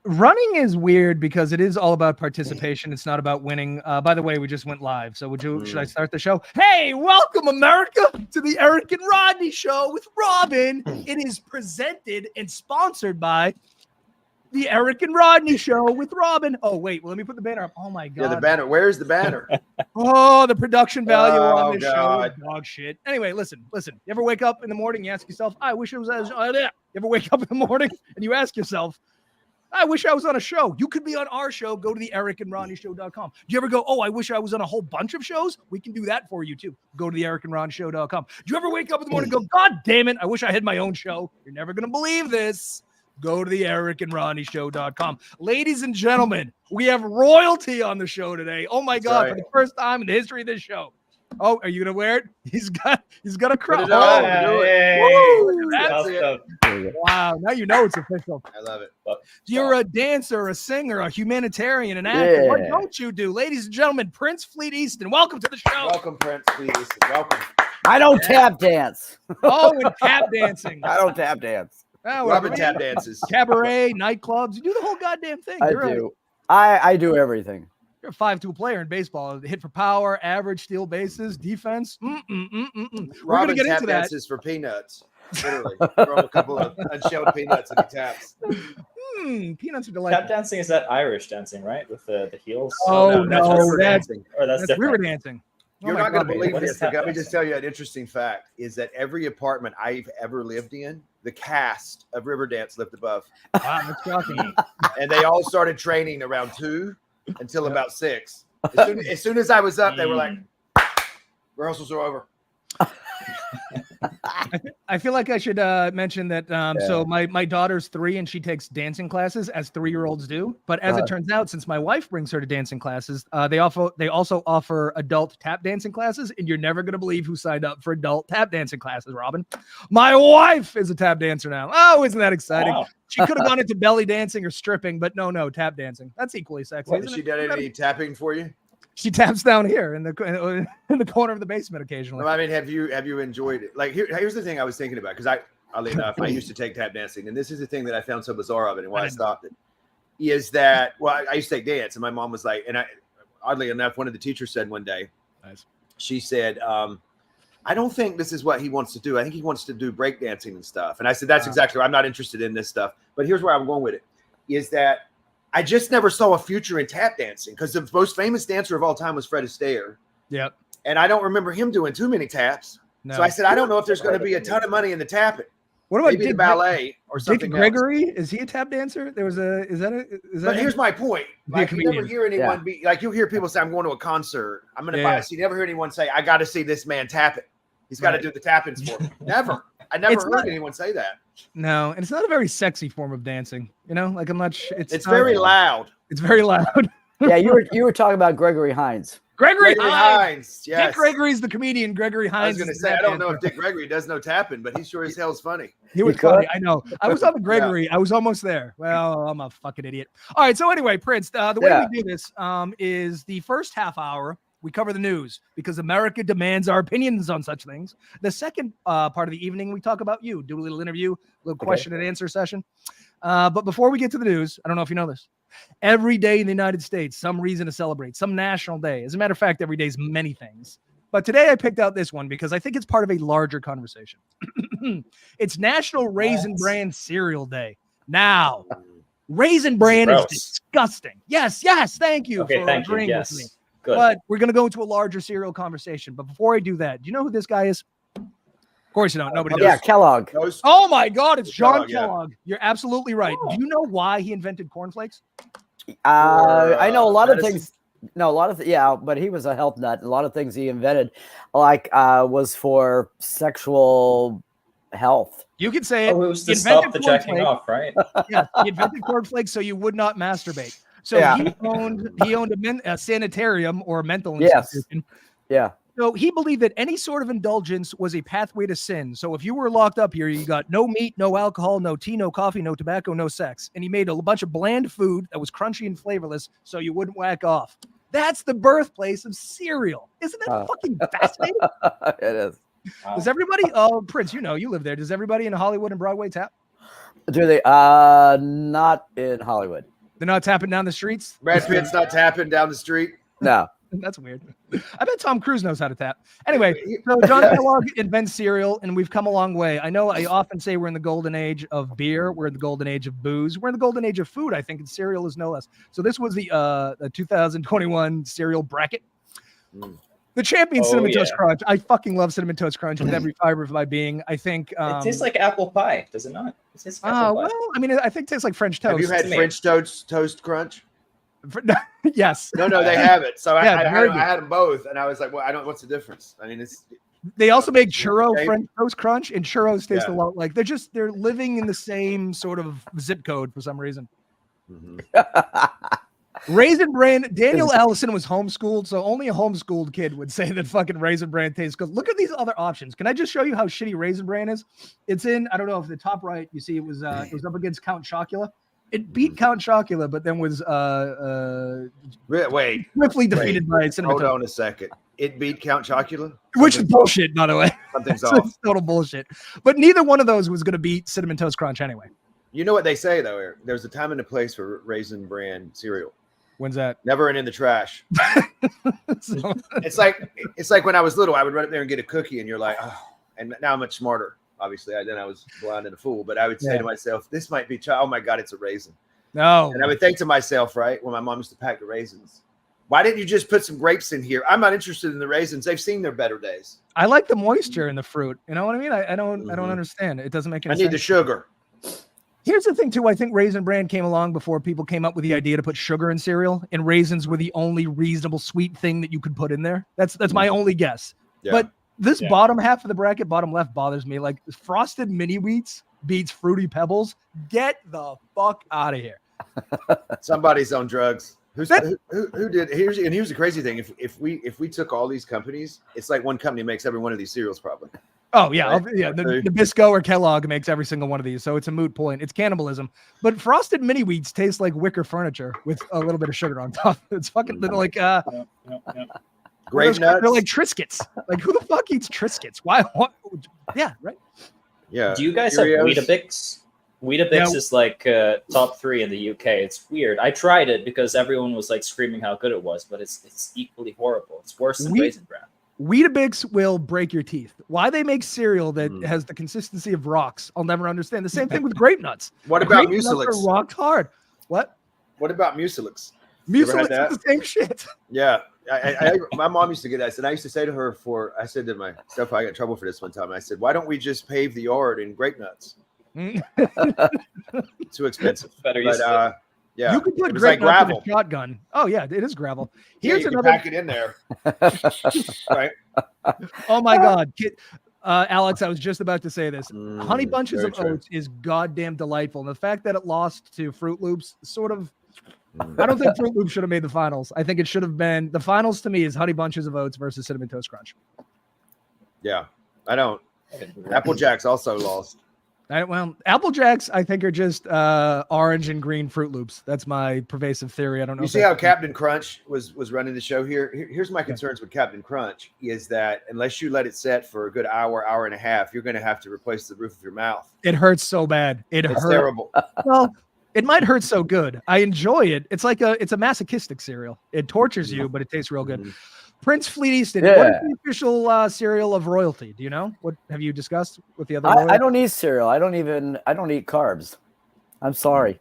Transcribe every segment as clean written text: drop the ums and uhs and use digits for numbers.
Running is weird because it is all about participation. It's not about winning. By the way, we just went live. So should I start the show? Hey, welcome America to the Eric and Rodney show with Robin. It is presented and sponsored by the Eric and Rodney show with Robin. Oh, wait, well, let me put the banner up. Oh my God. Yeah, the banner. Where's the banner? Oh, the production value on this show is dog shit. Anyway, listen. You ever wake up in the morning, you ask yourself, I wish it was you ever wake up in the morning and you ask yourself, I wish I was on a show. You could be on our show. Go to the ericandronnieshow.com. Do you ever go, oh, I wish I was on a whole bunch of shows? We can do that for you too. Go to the ericandronnieshow.com. Do you ever wake up in the morning and go, God damn it, I wish I had my own show? You're never going to believe this. Go to the ericandronnieshow.com. Ladies and gentlemen, we have royalty on the show today. Oh my God, for the first time in the history of this show. Oh, are you gonna wear it? He's got a crown. Wow, now you know it's official. I love it. You're a dancer, a singer, a humanitarian, an actor. What don't you do? Ladies and gentlemen, Prince Fleet Easton, welcome to the show. Welcome, Prince Fleet Easton. Welcome. I don't tap dance. Oh, and tap dancing. I don't tap dance. Oh, Robin tap dances. Cabaret, nightclubs. You do the whole goddamn thing. I do. I do everything. You're a 5'2" player in baseball. Hit for power, average, steal bases, defense. We're going to get into that. Dances for peanuts. Literally. Throw a couple of unshelled peanuts and he taps. Peanuts are delightful. Tap dancing is that Irish dancing, right? With the heels? Oh, that's river dancing. Or that's river dancing. You're not going to believe this. Let me just tell you an interesting fact is that every apartment I've ever lived in, the cast of Riverdance lived above. Wow, that's shocking. And they all started training around 2 until about 6. As soon as I was up, they were like, rehearsals are over. I feel like I should mention that. So my daughter's 3 and she takes dancing classes as 3-year-olds do. But as it turns out, since my wife brings her to dancing classes, they also offer adult tap dancing classes. And you're never going to believe who signed up for adult tap dancing classes, Robin. My wife is a tap dancer now. Oh, isn't that exciting? Wow. She could have gone into belly dancing or stripping, but no, tap dancing. That's equally sexy. Has she done any tapping for you? She taps down here in the corner of the basement occasionally. No, I mean, have you enjoyed it? Like, here's the thing I was thinking about, because oddly enough, I used to take tap dancing, and this is the thing that I found so bizarre of it and why I stopped it, is that, I used to take dance, and my mom was like, oddly enough, one of the teachers said one day, she said, I don't think this is what he wants to do. I think he wants to do breakdancing and stuff. And I said, that's exactly right. I'm not interested in this stuff. But here's where I'm going with it, is that I just never saw a future in tap dancing, because the most famous dancer of all time was Fred Astaire. Yep. And I don't remember him doing too many taps. No. So I said, I don't know if there's going to be a ton of money in the tapping. What about maybe the ballet or something? Dick Gregory, is he a tap dancer? But here's my point. Like, you never hear anyone be like, you hear people say, I'm going to a concert. I'm going to buy. So you never hear anyone say, I got to see this man tap it. He's got to do the tappings for me. Never. I never heard anyone say that. No, and it's not a very sexy form of dancing. Like, I'm not. It's very loud. It's very loud. Yeah, you were talking about Gregory Hines. Gregory Hines. Yes. Dick Gregory's the comedian. Gregory Hines. I was going to say, I don't know if Dick Gregory does no tapping, but he sure as hell's funny. He was funny. I know. I was on the Gregory. I was almost there. Well, I'm a fucking idiot. All right. So anyway, Prince, the way we do this is the first half hour, we cover the news because America demands our opinions on such things. The second part of the evening, we talk about you, do a little interview, a little question and answer session. But before we get to the news, I don't know if you know this. Every day in the United States, some reason to celebrate, some national day. As a matter of fact, every day is many things. But today I picked out this one because I think it's part of a larger conversation. It's National Raisin Bran Cereal Day. Now, Raisin Bran is disgusting. Yes, thank you for agreeing with me. Good. But we're going to go into a larger cereal conversation. But before I do that, do you know who this guy is? Of course you don't. Nobody knows. Yeah, Kellogg. Oh, my God. It's John Kellogg. Yeah. You're absolutely right. Do you know why he invented cornflakes? I know a lot of things. No, a lot of but he was a health nut. A lot of things he invented, was for sexual health. You could say it. It was to stop the jacking off, right? Yeah, he invented cornflakes so you would not masturbate. So he owned a sanitarium or a mental institution. Yeah. So he believed that any sort of indulgence was a pathway to sin. So if you were locked up here, you got no meat, no alcohol, no tea, no coffee, no tobacco, no sex. And he made a bunch of bland food that was crunchy and flavorless so you wouldn't whack off. That's the birthplace of cereal. Isn't that fucking fascinating? It is. Does everybody, Prince, you live there. Does everybody in Hollywood and Broadway tap? Do they? Not in Hollywood. They're not tapping down the streets? Brad Pitt's not tapping down the street. No. That's weird. I bet Tom Cruise knows how to tap. Anyway, so John Kellogg invents cereal, and we've come a long way. I know I often say we're in the golden age of beer. We're in the golden age of booze. We're in the golden age of food, I think, and cereal is no less. So this was the 2021 cereal bracket. The champion Cinnamon Toast Crunch. I fucking love Cinnamon Toast Crunch with every fiber of my being. I think it tastes like apple pie, does it not? It tastes like apple pie. Well, I mean, I think it tastes like French toast. Have you had French toast crunch? Yes. No, they haven't. So Yeah, I had them both, and I was like, well, what's the difference? I mean, it's. They also make churro French toast crunch, and churros taste Yeah. a lot like they're living in the same sort of zip code for some reason. Raisin Bran. Daniel Allison was homeschooled, so only a homeschooled kid would say that fucking Raisin Bran tastes good. Look at these other options. Can I just show you how shitty Raisin Bran is? It's in, I don't know if the top right, you see it was up against Count Chocula. It beat Count Chocula, but then was swiftly defeated by Cinnamon Toast. Hold on a second. It beat Count Chocula? Which is bullshit, by the way. Something's It's off. total bullshit. But neither one of those was going to beat Cinnamon Toast Crunch anyway. You know what they say, though, Eric? There's a time and a place for Raisin Bran cereal. When's that? Never in the trash. So, It's like when I was little, I would run up there and get a cookie, and you're like, oh. And now I'm much smarter. Obviously, then I was blind and a fool. But I would say to myself, this might be, oh my God, it's a raisin. no. And I would think to myself, right, when my mom used to pack the raisins, why didn't you just put some grapes in here? I'm not interested in the raisins. They've seen their better days. I like the moisture in the fruit. You know what I mean? I don't understand. It doesn't make any I sense. need the sugar. Here's the thing, too. I think Raisin Bran came along before people came up with the idea to put sugar in cereal, and raisins were the only reasonable sweet thing that you could put in there. That's my only guess. Yeah. But this bottom half of the bracket, bottom left, bothers me. Like Frosted Mini Wheats beats Fruity Pebbles. Get the fuck out of here. Somebody's on drugs. Who did? Here's the crazy thing. If we took all these companies, it's like one company makes every one of these cereals probably. Oh yeah, Right? yeah. The Nabisco or Kellogg makes every single one of these, so it's a moot point. It's cannibalism. But Frosted Mini Wheats taste like wicker furniture with a little bit of sugar on top. It's fucking like Grape nuts. They're like Triscuits. Like who the fuck eats Triscuits? Why? What? Yeah, right. Yeah. Do you guys Cheerios. have Weetabix? Weetabix is like top 3 in the UK. It's weird. I tried it because everyone was like screaming how good it was, but it's equally horrible. It's worse than Raisin Bran. Weetabix will break your teeth. Why they make cereal that has the consistency of rocks, I'll never understand. The same thing with grape nuts. What about grape nuts Mucilix? are rock hard. What? What about Mucilix? Mucilix is the same shit. Yeah. My mom used to get that. And I used to say to her I said to myself, I got in trouble for this one time. I said, why don't we just pave the yard in grape nuts? Too expensive. Better but, yeah. You can put it was grape like nuts in gravel. a shotgun. Oh yeah, it is gravel. Yeah, Here's you can another. pack it in there. Right. Oh my God, Alex, I was just about to say this. Honey Bunches very of true. Oats is goddamn delightful. And the fact that it lost to Fruit Loops sort of. I don't think Fruit Loops should have made the finals. I think it should have been the finals to me is Honey Bunches of Oats versus Cinnamon Toast Crunch. Yeah. I don't. Apple Jacks also lost. Well, Apple Jacks, I think, are just orange and green Fruit Loops. That's my pervasive theory. I don't know. You see how Captain Crunch was running the show here? Here's my concerns with Captain Crunch is that unless you let it set for a good hour and a half, you're going to have to replace the roof of your mouth. It hurts so bad. It's terrible. Well, it might hurt so good. I enjoy it. It's like it's a masochistic cereal. It tortures you, but it tastes real good. Prince Fleet Easton, what is the official cereal of royalty? Do you know? What have you discussed with the other? I don't eat cereal. I don't eat carbs. I'm sorry.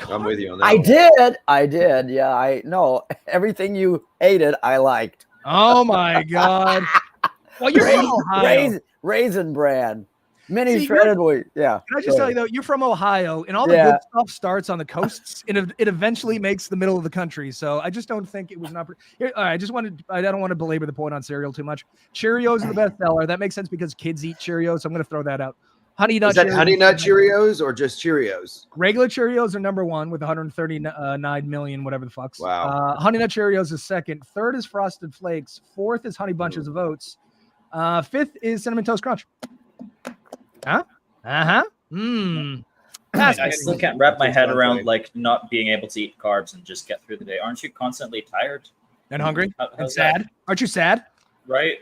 I'm with you on that. I did. Yeah, I know everything you hated. I liked. Oh my God. Well, you're from Ohio. Raisin Bran. Mini shredded wheat. Yeah. Can I just tell you though, you're from Ohio, and all the good stuff starts on the coasts, and it eventually makes the middle of the country. So I just don't think it was an opportunity. I don't want to belabor the point on cereal too much. Cheerios are the best seller. That makes sense because kids eat Cheerios. So I'm going to throw that out. Honey Nut. Is that Honey Nut Cheerios or just Cheerios? Regular Cheerios are number 1 with 139 million, whatever the fuck's. Wow. Honey Nut Cheerios is second. Third is Frosted Flakes. Fourth is Honey Bunches of Oats. Fifth is Cinnamon Toast Crunch. Huh? I still can't wrap my head around like not being able to eat carbs and just get through the day. Aren't you constantly tired and hungry and how's sad? That? Aren't you sad? Right?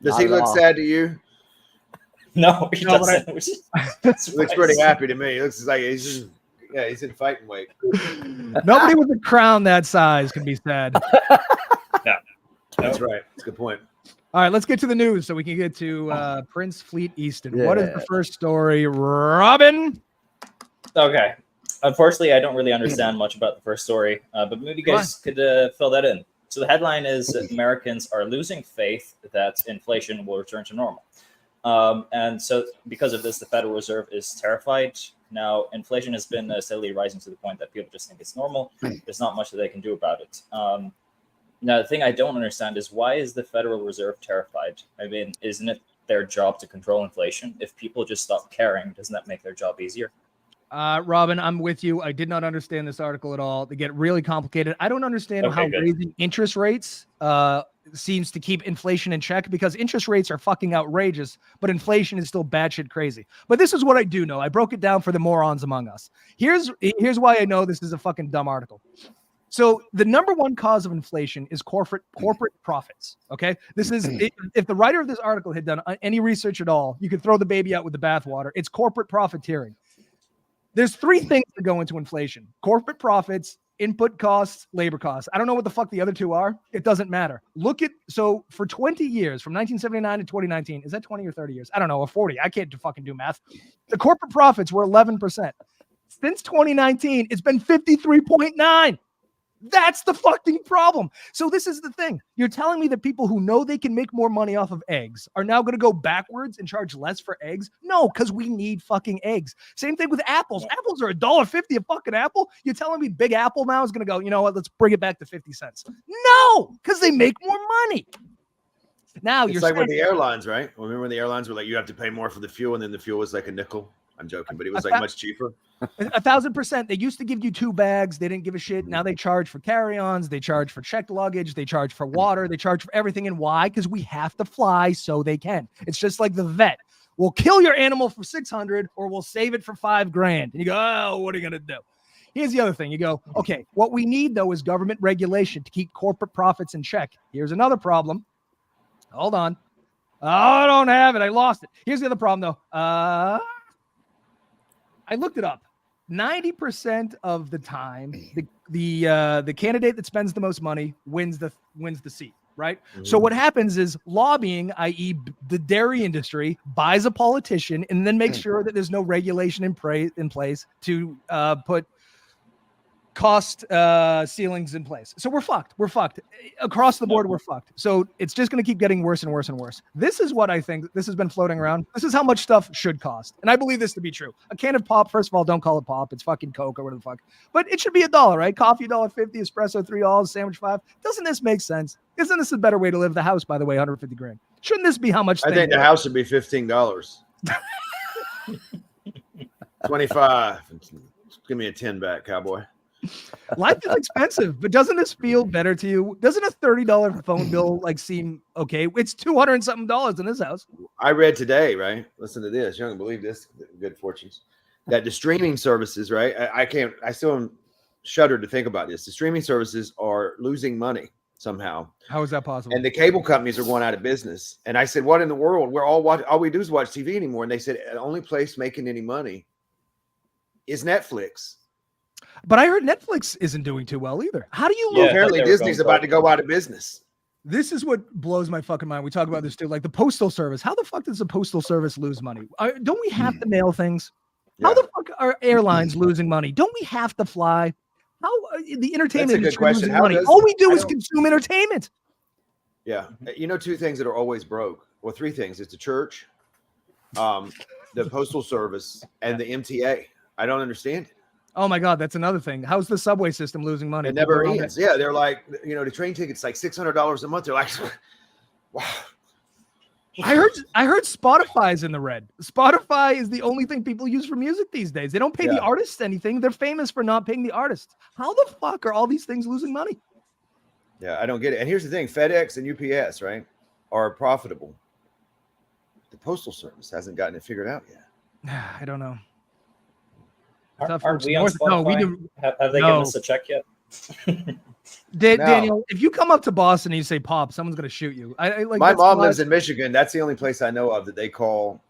Does he look sad to you? No, he No, but doesn't. He looks pretty happy to me. He looks like he's in fighting weight. Nobody with a crown that size can be sad. Yeah. That's right. That's a good point. All right, let's get to the news so we can get to Prince Fleet Easton. Yeah. What is the first story, Robin? Okay. Unfortunately, I don't really understand much about the first story, but maybe you guys could fill that in. So the headline is that Americans are losing faith that inflation will return to normal. And so because of this, the Federal Reserve is terrified. Now, inflation has been steadily rising to the point that people just think it's normal. There's not much that they can do about it. Now, the thing I don't understand is why is the Federal Reserve terrified? I mean, isn't it their job to control inflation? If people just stop caring, doesn't that make their job easier? Robin, I'm with you. I did not understand this article at all. They get really complicated. I don't understand how raising interest rates seems to keep inflation in check, because interest rates are fucking outrageous, but inflation is still batshit crazy. But this is what I do know. I broke it down for the morons among us. Here's why I know this is a fucking dumb article. So the number one cause of inflation is corporate profits. Okay, this is if the writer of this article had done any research at all, you could throw the baby out with the bathwater. It's corporate profiteering. There's three things that go into inflation: corporate profits, input costs, labor costs. I don't know what the fuck the other two are. It doesn't matter. So for 20 years, from 1979 to 2019, is that 20 or 30 years? I don't know, or 40. I can't fucking do math. The corporate profits were 11%. Since 2019, it's been 53.9. That's the fucking problem. So this is the thing. You're telling me that people who know they can make more money off of eggs are now going to go backwards and charge less for eggs? No, because we need fucking eggs. Same thing with apples. Apples are $1.50 a fucking apple. You're telling me Big Apple now is going to go, you know what, let's bring it back to 50 cents. No, because they make more money. Now it's like with the airlines, right? Remember when the airlines were like, you have to pay more for the fuel, and then the fuel was like a nickel? I'm joking, but it was like much cheaper. 1,000%. They used to give you 2 bags. They didn't give a shit. Now they charge for carry-ons. They charge for checked luggage. They charge for water. They charge for everything. And why? Because we have to fly so they can. It's just like the vet. We'll kill your animal for $600 or we'll save it for $5,000. And you go, oh, what are you going to do? Here's the other thing. You go, okay, what we need, though, is government regulation to keep corporate profits in check. Here's another problem. Hold on. Oh, I don't have it. I lost it. Here's the other problem, though. I looked it up. 90% of the time, the candidate that spends the most money wins the seat, right? Mm-hmm. So what happens is lobbying, i.e., the dairy industry, buys a politician and then makes sure that there's no regulation in place to put cost ceilings in place. So we're fucked. We're fucked. Across the board, we're fucked. So it's just going to keep getting worse and worse and worse. This is what I think. This has been floating around. This is how much stuff should cost. And I believe this to be true. A can of pop, first of all, don't call it pop. It's fucking Coke or whatever the fuck. But it should be $1, right? Coffee $1.50, espresso $3, sandwich $5. Doesn't this make sense? Isn't this a better way to live? The house, by the way, $150,000. Shouldn't this be how much? I think the house should be $15. 25. Give me a 10 back, cowboy. Life is expensive, but doesn't this feel better to you? Doesn't a $30 phone bill like seem okay? It's $200 and something in this house. I read today, right? Listen to this. You don't believe this. Good fortunes. That the streaming services, right? I still am shuddered to think about this. The streaming services are losing money somehow. How is that possible? And the cable companies are going out of business. And I said, what in the world? We're all we do is watch TV anymore. And they said the only place making any money is Netflix. But I heard Netflix isn't doing too well either. How do you look? Apparently Disney's about to go out of business. This is what blows my fucking mind. We talk about this too. Like the postal service. How the fuck does the postal service lose money? Don't we have to mail things? Yeah. How the fuck are airlines losing money? Don't we have to fly? How the entertainment industry losing money? All we do is consume entertainment. Yeah. You know, 2 things that are always broke. Well, 3 things. It's the church, the postal service, and the MTA. I don't understand it. Oh my God, that's another thing. How's the subway system losing money? It never ends. Yeah, they're like, the train ticket's like $600 a month. They're like, wow. I heard Spotify's in the red. Spotify is the only thing people use for music these days. They don't pay the artists anything. They're famous for not paying the artists. How the fuck are all these things losing money? Yeah, I don't get it. And here's the thing: FedEx and UPS, right, are profitable. The Postal Service hasn't gotten it figured out yet. I don't know. Aren't we on Spotify? No, we do. Have they given us a check yet? Daniel, if you come up to Boston and you say pop, someone's gonna shoot you. I like my mom lives in Michigan. That's the only place I know of that they call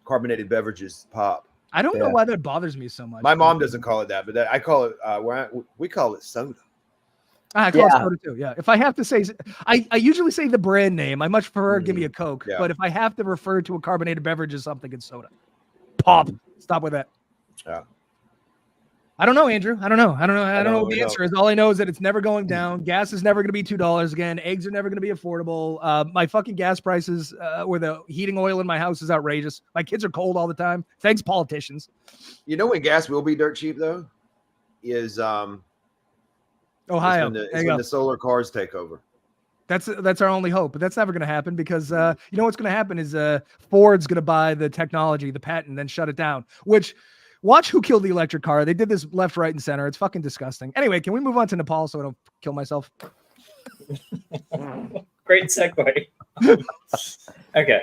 carbonated beverages pop. I don't know why that bothers me so much. My mom doesn't call it that, but I call it we call it soda. I call it soda too. Yeah. If I have to say, I usually say the brand name. I much prefer give me a Coke. Yeah. But if I have to refer to a carbonated beverage as something, it's soda. Pop. Stop with that. Yeah. I don't know, Andrew. I don't know what the answer is. All I know is that it's never going down. Gas is never going to be $2 again. Eggs are never going to be affordable. My fucking gas prices or the heating oil in my house is outrageous. My kids are cold all the time. Thanks, politicians. You know when gas will be dirt cheap though? Is Ohio. It's when the solar cars take over. That's our only hope, but that's never going to happen because you know what's going to happen is Ford's going to buy the technology, the patent, then shut it down. Which watch Who Killed the Electric Car. They did this left, right, and center. It's fucking disgusting. Anyway, can we move on to Nepal so I don't kill myself? Great segue. Okay.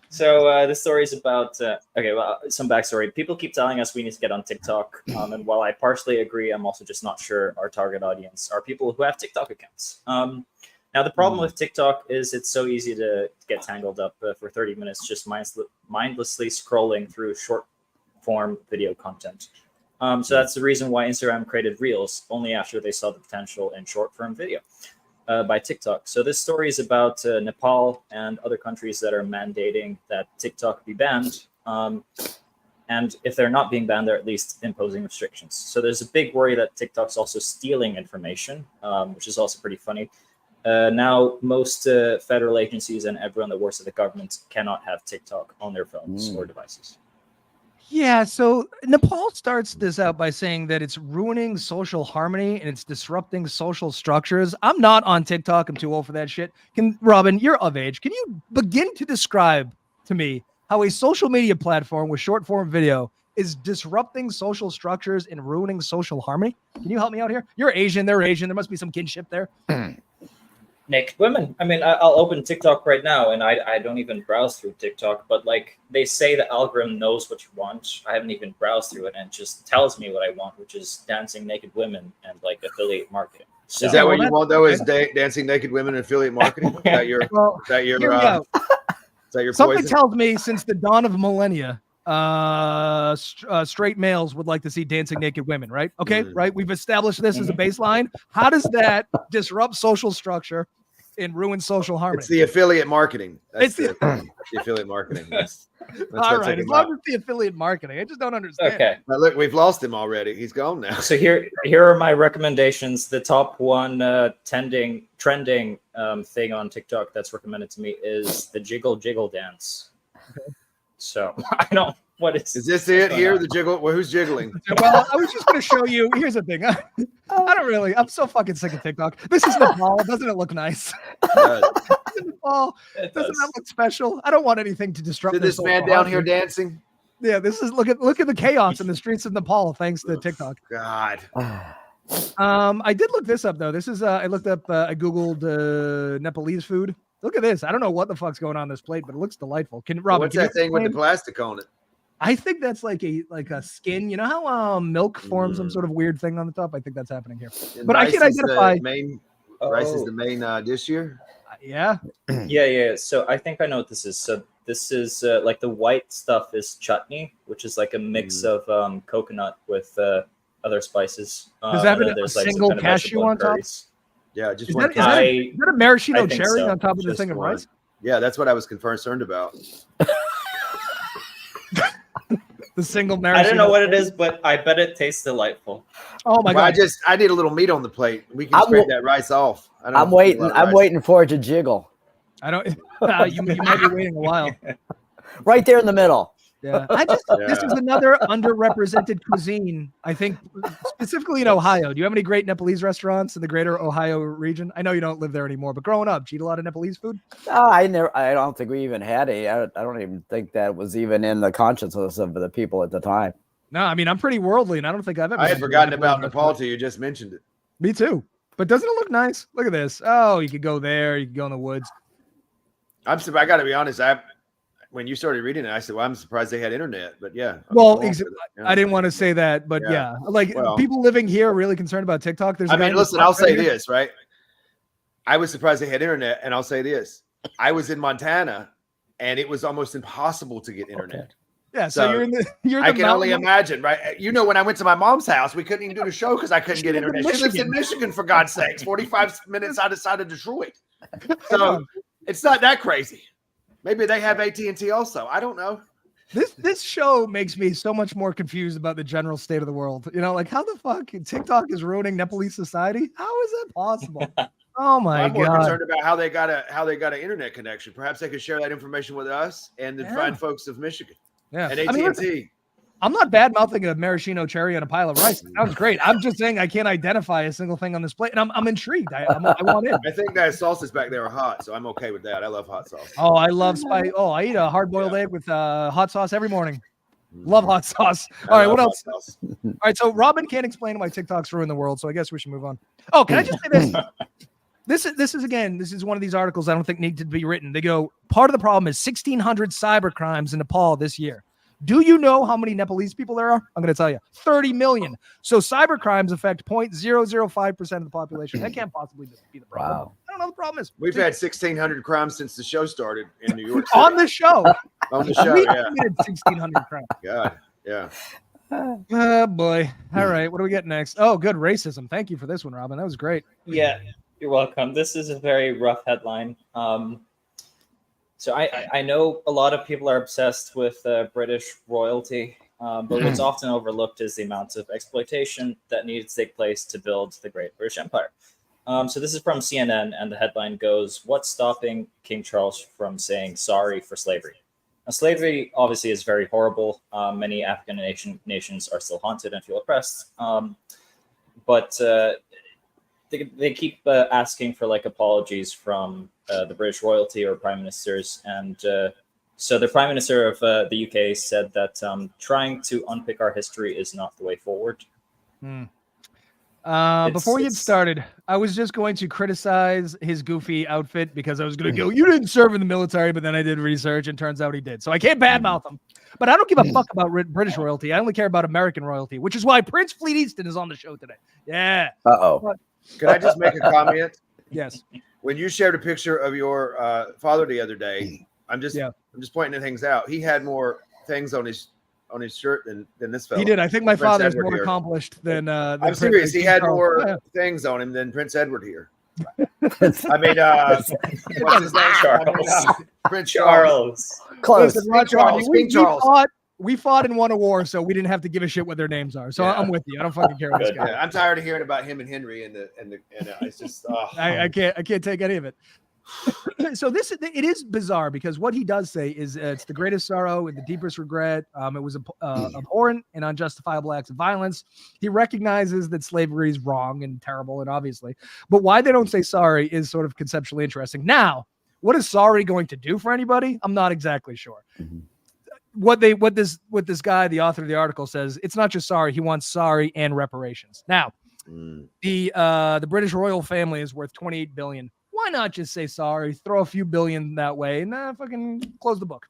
So this story is about some backstory. People keep telling us we need to get on TikTok, and while I partially agree, I'm also just not sure our target audience are people who have TikTok accounts. Now the problem with TikTok is it's so easy to get tangled up for 30 minutes just mindlessly scrolling through short form video content. So that's the reason why Instagram created Reels only after they saw the potential in short form video. By TikTok. So this story is about Nepal and other countries that are mandating that TikTok be banned. And if they're not being banned, they're at least imposing restrictions. So there's a big worry that TikTok's also stealing information, which is also pretty funny. Now, most federal agencies and everyone that works at the government cannot have TikTok on their phones or devices. Yeah, so Nepal starts this out by saying that it's ruining social harmony and it's disrupting social structures. I'm not on TikTok. I'm too old for that shit. Robin, you're of age. Can you begin to describe to me how a social media platform with short form video is disrupting social structures and ruining social harmony? Can you help me out here? You're Asian. They're Asian. There must be some kinship there. Naked women. I mean, I'll open TikTok right now, and I don't even browse through TikTok. But like they say, the algorithm knows what you want. I haven't even browsed through it, and it just tells me what I want, which is dancing naked women and like affiliate marketing. So, is that what you want though? Is dancing naked women and affiliate marketing? Is that your? Is that your? Something poison? tells me since the dawn of millennia, straight males would like to see dancing naked women, right? Okay, right. We've established this as a baseline. How does that disrupt social structure and ruin social harmony? It's the affiliate marketing. That's the affiliate marketing. That's all right. As long as it's the affiliate marketing, I just don't understand. Okay. Now look, we've lost him already. He's gone now. So here are my recommendations. The top one trending thing on TikTok that's recommended to me is the jiggle dance. Okay. So I don't. What is this it here? The jiggle? Well, who's jiggling? Well, I was just going to show you. Here's the thing. I don't really. I'm so fucking sick of TikTok. This is Nepal. Doesn't it look nice? Nepal. Doesn't that look special? I don't want anything to disrupt. Did this man down here dancing? Yeah, this is look at the chaos in the streets of Nepal thanks to TikTok. God. I did look this up though. This is I looked up. I googled Nepalese food. Look at this. I don't know what the fuck's going on this plate, but it looks delightful. What's that thing with the plastic on it? I think that's like a skin. You know how milk forms some sort of weird thing on the top? I think that's happening here. And but I can identify. Rice is the main dish here? Yeah. Yeah. So I think I know what this is. So this is like the white stuff is chutney, which is like a mix of coconut with other spices. Does that have a single cashew on top? Yeah, just one. Is that a maraschino cherry on top of the thing of rice? Yeah, that's what I was concerned about. The single maraschino. I don't know what it is, but I bet it tastes delightful. Oh my god! I need a little meat on the plate. We can scrape that rice off. I'm waiting for it to jiggle. I don't. You might be waiting a while. Right there in the middle. Yeah, this is another underrepresented cuisine. I think specifically in Ohio. Do you have any great Nepalese restaurants in the greater Ohio region? I know you don't live there anymore, but growing up, did you eat a lot of Nepalese food? I don't think we even had I don't even think that was even in the consciousness of the people at the time. No, I mean I'm pretty worldly, and I don't think I've ever. I had forgotten about Nepal till you just mentioned it. Me too. But doesn't it look nice? Look at this. Oh, you could go there. You could go in the woods. I got to be honest. when you started reading it, I said, "Well, I'm surprised they had internet." But yeah, Well, yeah. I didn't want to say that, but yeah, like people living here are really concerned about TikTok. I mean, listen, I'll say this, right? I was surprised they had internet, and I'll say this: I was in Montana, and it was almost impossible to get internet. Okay. Yeah, so you're in the. I can only imagine, right? You know, when I went to my mom's house, we couldn't even do the show because I couldn't get internet. She lives in Michigan, for God's sakes, 45 minutes outside of Detroit. So it's not that crazy. Maybe they have AT&T also. I don't know. This show makes me so much more confused about the general state of the world. You know, like how the fuck TikTok is ruining Nepalese society? How is that possible? Oh my I'm God! more concerned about how they got an internet connection. Perhaps they could share that information with us and the fine folks of Michigan. Yeah, and AT&T. I'm not bad mouthing a maraschino cherry on a pile of rice. That was great. I'm just saying I can't identify a single thing on this plate, and I'm intrigued. I want in. I think that sauces back there are hot, so I'm okay with that. I love hot sauce. Oh, I love spice. Oh, I eat a hard-boiled egg with hot sauce every morning. Love hot sauce. All right, what else? All right, so Robin can't explain why TikTok's ruined the world, so I guess we should move on. Oh, can I just say this? This is one of these articles I don't think need to be written. They go, part of the problem is 1,600 cyber crimes in Nepal this year. Do you know how many Nepalese people there are? I'm going to tell you, 30 million. So cyber crimes affect 0.005% of the population. That can't possibly be the problem. Wow. I don't know what the problem is. We've had 1,600 crimes since the show started in New York City. On the show. On the show, we yeah. committed 1,600 crimes. God, yeah. Oh, boy. All right, what do we get next? Oh, good, racism. Thank you for this one, Robin. That was great. Yeah, you're welcome. This is a very rough headline. So I know a lot of people are obsessed with British royalty, but what's often overlooked is the amounts of exploitation that needed to take place to build the Great British Empire. So this is from CNN, and the headline goes, "What's stopping King Charles from saying sorry for slavery?" Now, slavery obviously is very horrible. Many African nations are still haunted and feel oppressed, but they keep asking for like apologies from the British royalty or prime ministers, and so the prime minister of the UK said that trying to unpick our history is not the way forward. Before you get started, I was just going to criticize his goofy outfit because I was going to go, you didn't serve in the military, but then I did research and turns out he did. So I can't badmouth him. But I don't give a fuck about British royalty. I only care about American royalty, which is why Prince Fleet Easton is on the show today. Yeah. Uh-oh. Can I just make a comment? Yes. When you shared a picture of your father the other day, I'm just pointing things out. He had more things on his shirt than this fellow. He did. I think my Prince father's Edward more here. accomplished than I'm serious. He had more things on him than Prince Edward here. I mean, what's his name? Charles. Prince Charles. Close. Listen, Charles. We fought and won a war, so we didn't have to give a shit what their names are. So I'm with you. I don't fucking care what this guy. Yeah, I'm tired of hearing about him and Henry and it's just I can't take any of it. So it is bizarre because what he does say is it's the greatest sorrow and the deepest regret. It was abhorrent and unjustifiable acts of violence. He recognizes that slavery is wrong and terrible, and obviously, but why they don't say sorry is sort of conceptually interesting. Now, what is sorry going to do for anybody? I'm not exactly sure. Mm-hmm. What this guy, the author of the article, says, it's not just sorry. He wants sorry and reparations. Now, the British royal family is worth 28 billion. Why not just say sorry, throw a few billion that way, and fucking close the book?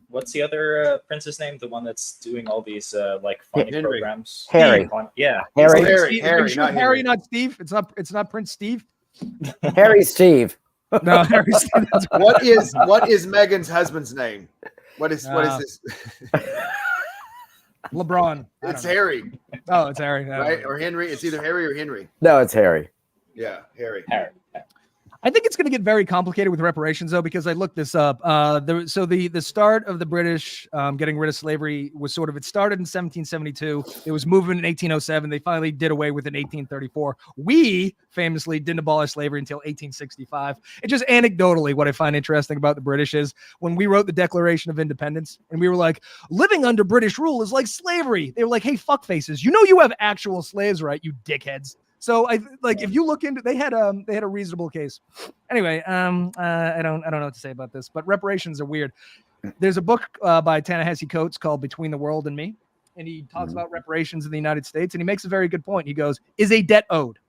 What's the other prince's name? The one that's doing all these like funny Henry. programs. Harry. Yeah. Harry, not Steve. It's not Prince Steve. Harry Steve. No, Harry Steve. What is Meghan's husband's name? What is this? LeBron. It's Harry. Oh, it's Harry. Right? Or Henry. It's either Harry or Henry. No, it's Harry. Yeah, Harry. I think it's going to get very complicated with reparations, though, because I looked this up. The start of the British getting rid of slavery was it started in 1772. It was moving in 1807. They finally did away with it in 1834. We famously didn't abolish slavery until 1865. It's just anecdotally what I find interesting about the British is when we wrote the Declaration of Independence and we were like, living under British rule is like slavery. They were like, hey, fuckfaces, you have actual slaves, right? You dickheads. So if you look into, they had a reasonable case. Anyway, I don't know what to say about this, but reparations are weird. There's a book by Ta-Nehisi Coates called Between the World and Me, and he talks about reparations in the United States, and he makes a very good point. He goes, is a debt owed?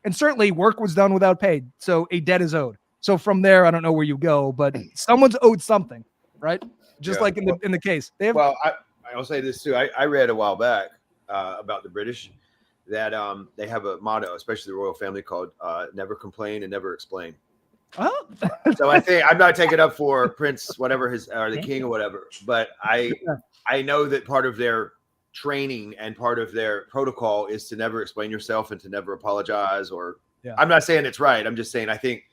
And certainly work was done without pay, so a debt is owed. So from there, I don't know where you go, but someone's owed something, right? Just like in the case. They have. Well, I'll say this too. I read a while back about the British that they have a motto, especially the royal family, called "Never complain and never explain." Oh. So I think I'm not taking up for Prince, whatever his or the king or whatever, but I know that part of their training and part of their protocol is to never explain yourself and to never apologize. Or I'm not saying it's right. I'm just saying I think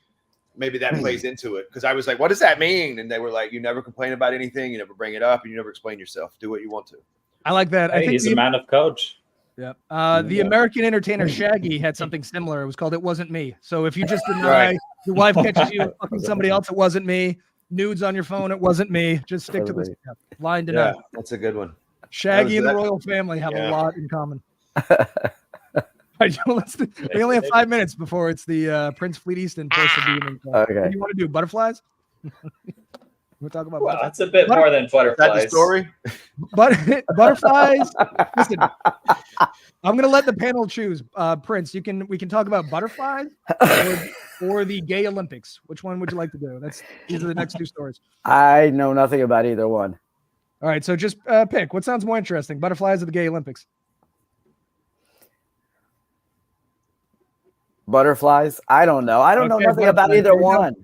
maybe that plays into it, because I was like, what does that mean? And they were like, you never complain about anything, you never bring it up, and you never explain yourself. Do what you want to. I like that. Hey, I think he's a man of coach. Yeah. The American entertainer Shaggy had something similar. It was called "It Wasn't Me." So if you just deny your wife catches you fucking somebody else, it wasn't me. Nudes on your phone, it wasn't me. Just stick to this. Lying deny. Yeah, that's a good one. Shaggy and the royal family have a lot in common. We only have 5 minutes before it's the Prince Fleet Easton person being. Okay. What do you want to do? Butterflies? We'll talk about. Well, that's a bit more than butterflies. Is that the story? Butterflies. Listen, I'm gonna let the panel choose. Prince, we can talk about butterflies or the gay Olympics. Which one would you like to do? These are the next two stories. I know nothing about either one. All right, so just pick. What sounds more interesting, butterflies or the gay Olympics? Butterflies? I don't know. I don't know nothing about either one.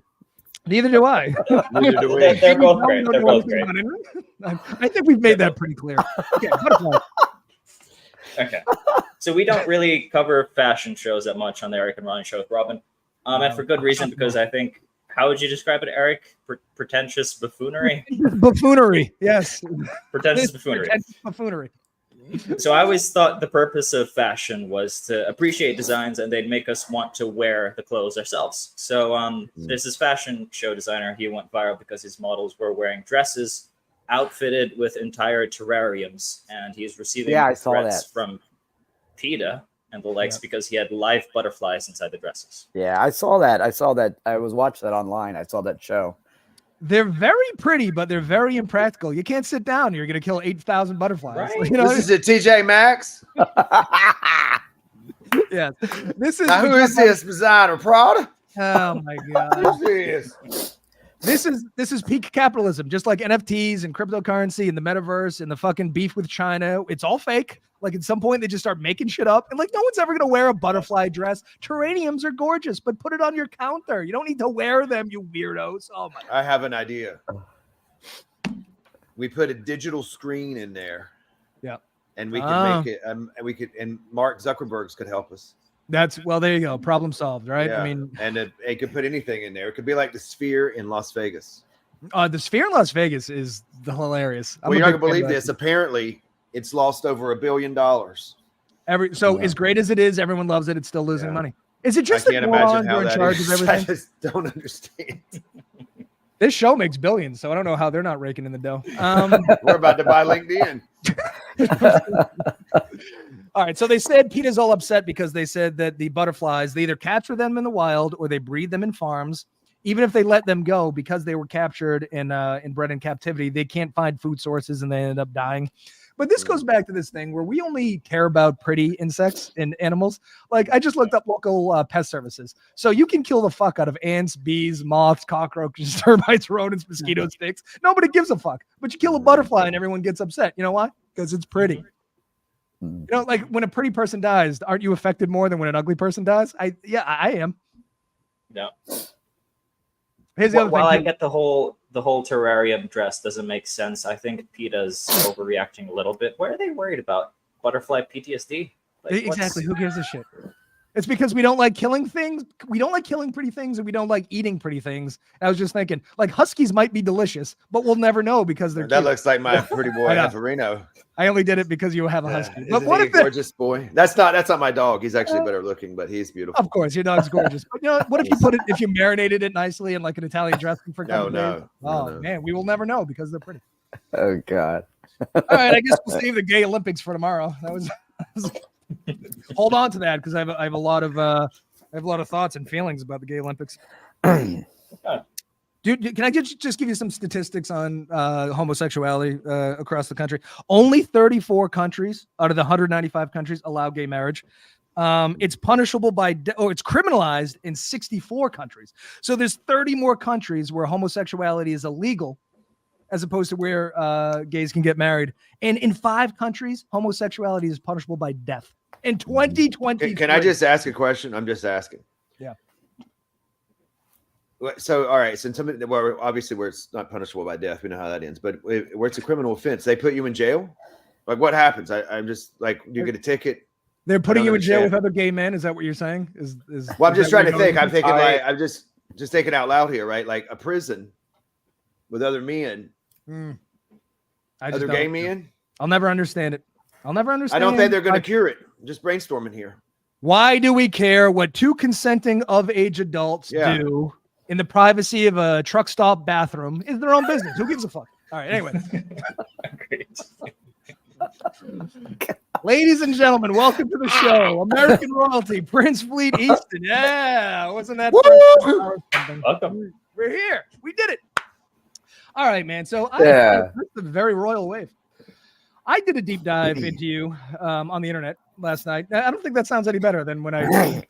Neither do I. Neither do we. They're both great. They're both great. I think we've made that pretty clear. Okay, butterflies. Okay. So we don't really cover fashion shows that much on the Eric and Ronnie show with Robin. And for good reason, because I think, how would you describe it, Eric? Pretentious buffoonery? Buffoonery, yes. Pretentious buffoonery. Pretentious buffoonery. So I always thought the purpose of fashion was to appreciate designs, and they'd make us want to wear the clothes ourselves. So there's this fashion show designer. He went viral because his models were wearing dresses outfitted with entire terrariums, and he's receiving threats from PETA and the likes because he had live butterflies inside the dresses. Yeah, I saw that. I was watching that online. I saw that show. They're very pretty, but they're very impractical. You can't sit down. You're going to kill 8,000 butterflies. Right? You know? This is a TJ Maxx. Yeah. This is now, who is this designer? Prada? Oh my God. Who's this? This is peak capitalism, just like NFTs and cryptocurrency and the metaverse and the fucking beef with China. It's all fake. Like at some point they just start making shit up, and like no one's ever gonna wear a butterfly dress. Terrariums are gorgeous, but put it on your counter. You don't need to wear them, you weirdos. Oh my God. I have an idea. We put a digital screen in there. Yeah. And we can make it. And Mark Zuckerberg's could help us. There you go. Problem solved, right? Yeah. I mean, and it could put anything in there. It could be like the Sphere in Las Vegas. The Sphere in Las Vegas is hilarious. Well, you're not gonna believe this. Apparently, it's lost over $1 billion. As great as it is, everyone loves it. It's still losing money. Is it just I can't imagine how in charge of everything? I just don't understand. This show makes billions, so I don't know how they're not raking in the dough. We're about to buy LinkedIn. All right, so they said PETA's all upset because they said that the butterflies, they either capture them in the wild or they breed them in farms. Even if they let them go, because they were captured and bred in captivity, they can't find food sources and they end up dying. But this goes back to this thing where we only care about pretty insects and animals. Like I just looked up local pest services. So you can kill the fuck out of ants, bees, moths, cockroaches, termites, rodents, mosquitoes, ticks. Nobody gives a fuck. But you kill a butterfly and everyone gets upset. You know why? Because it's pretty. You know, like when a pretty person dies, aren't you affected more than when an ugly person dies? I am. No. Here's the other thing. While I get the whole terrarium dress doesn't make sense, I think PETA's overreacting a little bit. What are they worried about? Butterfly PTSD? Like, exactly. Who gives a shit? It's because we don't like killing things. We don't like killing pretty things, and we don't like eating pretty things. I was just thinking, like huskies might be delicious, but we'll never know because they're. That cute. looks like my pretty boy Hefferino. I only did it because you have a husky. But what if gorgeous boy? That's not my dog. He's actually better looking, but he's beautiful. Of course, your dog's gorgeous. But you know, what if you marinated it nicely in like an Italian dressing for a couple days? No. Man, we will never know because they're pretty. Oh God. All right, I guess we'll save the gay Olympics for tomorrow. That was hold on to that because I have a lot of thoughts and feelings about the gay Olympics. Dude, can I just give you some statistics on homosexuality across the country? Only 34 countries out of the 195 countries allow gay marriage. It's punishable by it's criminalized in 64 countries. So there's 30 more countries where homosexuality is illegal, as opposed to where gays can get married. And in 5 countries, homosexuality is punishable by death. In 2020, can I just ask a question? I'm just asking. Yeah. So, all right. So, well, obviously, where it's not punishable by death, we know how that ends. But where it's a criminal offense, they put you in jail. Like, what happens? I'm just like, you get a ticket. They're putting you in jail with other gay men. Is that what you're saying? Well, I'm just trying to think. I'm thinking like I'm just thinking out loud here, right? Like a prison with other men, other gay men. I'll never understand it. I'll never understand. I don't think they're going to cure it. I'm just brainstorming here. Why do we care what 2 consenting of age adults do in the privacy of a truck stop bathroom? Is their own business. Who gives a fuck? All right. Anyway. Great. Ladies and gentlemen, welcome to the show. American royalty, Prince Fleet Easton. Yeah, wasn't that? Welcome. We're here. We did it. All right, man. So Yeah. that's a very royal wave. I did a deep dive into you on the internet last night. I don't think that sounds any better than when I.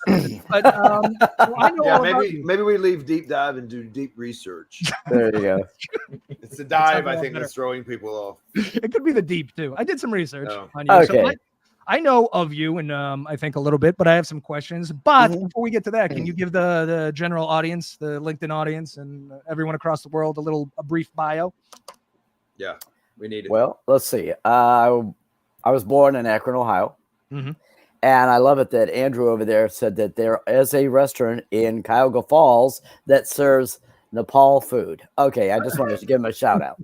But I know maybe we leave deep dive and do deep research. There you go. It's the dive, I think, that's throwing people off. It could be the deep too. I did some research on you. Okay. So I know of you, and I think a little bit, but I have some questions. But before we get to that, can you give the general audience, the LinkedIn audience, and everyone across the world a brief bio? Yeah, we need it. Well, let's see. I was born in Akron, Ohio. Mm-hmm. And I love it that Andrew over there said that there is a restaurant in Cuyahoga Falls that serves Nepal food. Okay, I just wanted to give him a shout out.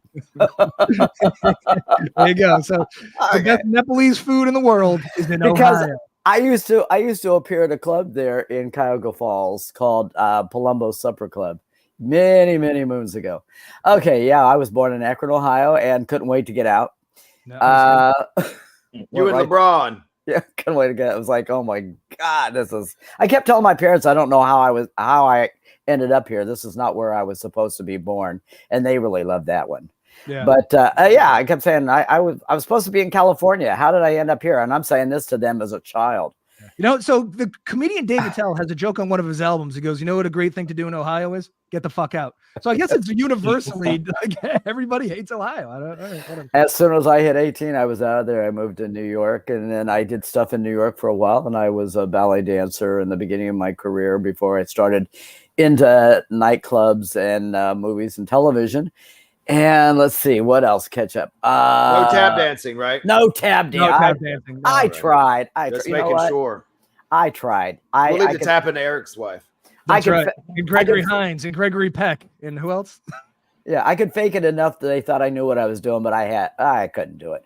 There you go. So the best Nepalese food in the world is in Ohio. I used to appear at a club there in Cuyahoga Falls called Palumbo Supper Club many moons ago. Okay, yeah, I was born in Akron, Ohio, and couldn't wait to get out. You and LeBron. Yeah, couldn't wait to get. It was like, oh my God, this is. I kept telling my parents I don't know how I ended up here. This is not where I was supposed to be born, and they really loved that one. Yeah. But yeah, I kept saying I was supposed to be in California. How did I end up here? And I'm saying this to them as a child. You know, so the comedian Dave Attell has a joke on one of his albums. He goes, "You know what a great thing to do in Ohio is? Get the fuck out." So I guess it's universally like, everybody hates Ohio. I don't. As soon as I hit 18, I was out of there. I moved to New York, and then I did stuff in New York for a while. And I was a ballet dancer in the beginning of my career before I started into nightclubs and movies and television. And let's see what else. Catch up. No tap dancing, right? No tap dancing. No tap dancing. No, I tried. Just making sure. I tried. We'll leave the tapping to Eric's wife. That's right. And Gregory Hines and Gregory Peck and who else? Yeah, I could fake it enough that they thought I knew what I was doing, but I couldn't do it.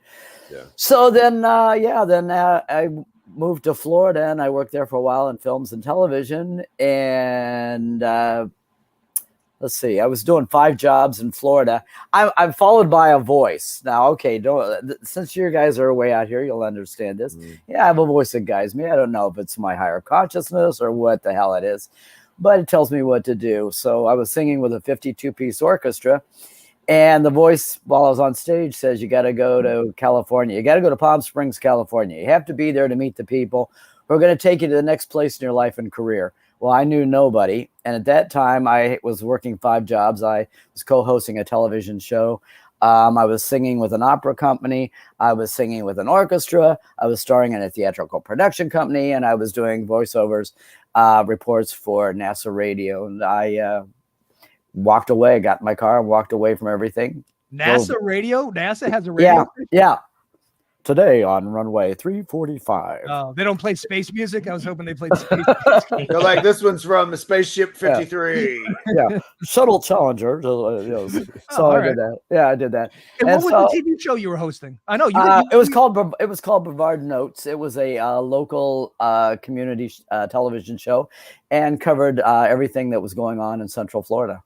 Yeah. So then, I moved to Florida and I worked there for a while in films and television. And let's see, I was doing 5 jobs in Florida. I'm followed by a voice. Now, okay, since you guys are way out here, you'll understand this. Yeah, I have a voice that guides me. I don't know if it's my higher consciousness or what the hell it is, but it tells me what to do. So I was singing with a 52-piece orchestra, and the voice while I was on stage says, you got to go to California. You got to go to Palm Springs, California. You have to be there to meet the people who are going to take you to the next place in your life and career. Well, I knew nobody. And at that time, I was working 5 jobs. I was co-hosting a television show. I was singing with an opera company. I was singing with an orchestra. I was starring in a theatrical production company. And I was doing voiceovers, reports for NASA radio. And I walked away, got in my car and walked away from everything. NASA radio? NASA has a radio? Yeah. Today on runway 345. Oh, they don't play space music? I was hoping they played space music. They're like, this one's from Spaceship 53. Yeah. Shuttle Challenger. So I did that. Yeah, I did that. And what was the TV show you were hosting? I know it was called Brevard Notes. It was a local community television show and covered everything that was going on in Central Florida.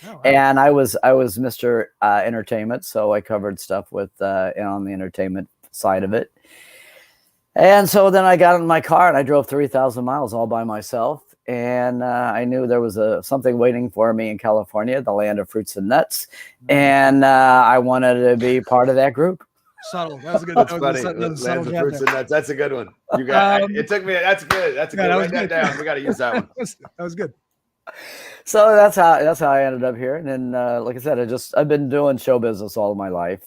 Oh, wow. And I was Mr. Entertainment, so I covered stuff with on the entertainment side of it. And so then I got in my car and I drove 3,000 miles all by myself. And I knew there was something waiting for me in California, the land of fruits and nuts. And I wanted to be part of that group. Subtle. That was a good. That's that funny. was a subtle Lands of jab fruits there. and nuts. That's a good one. You got. It took me. That's good. That's a good. that was Write that good. down. We got to use that one. That was good. So that's how I ended up here. And then, like I said, I've been doing show business all my life.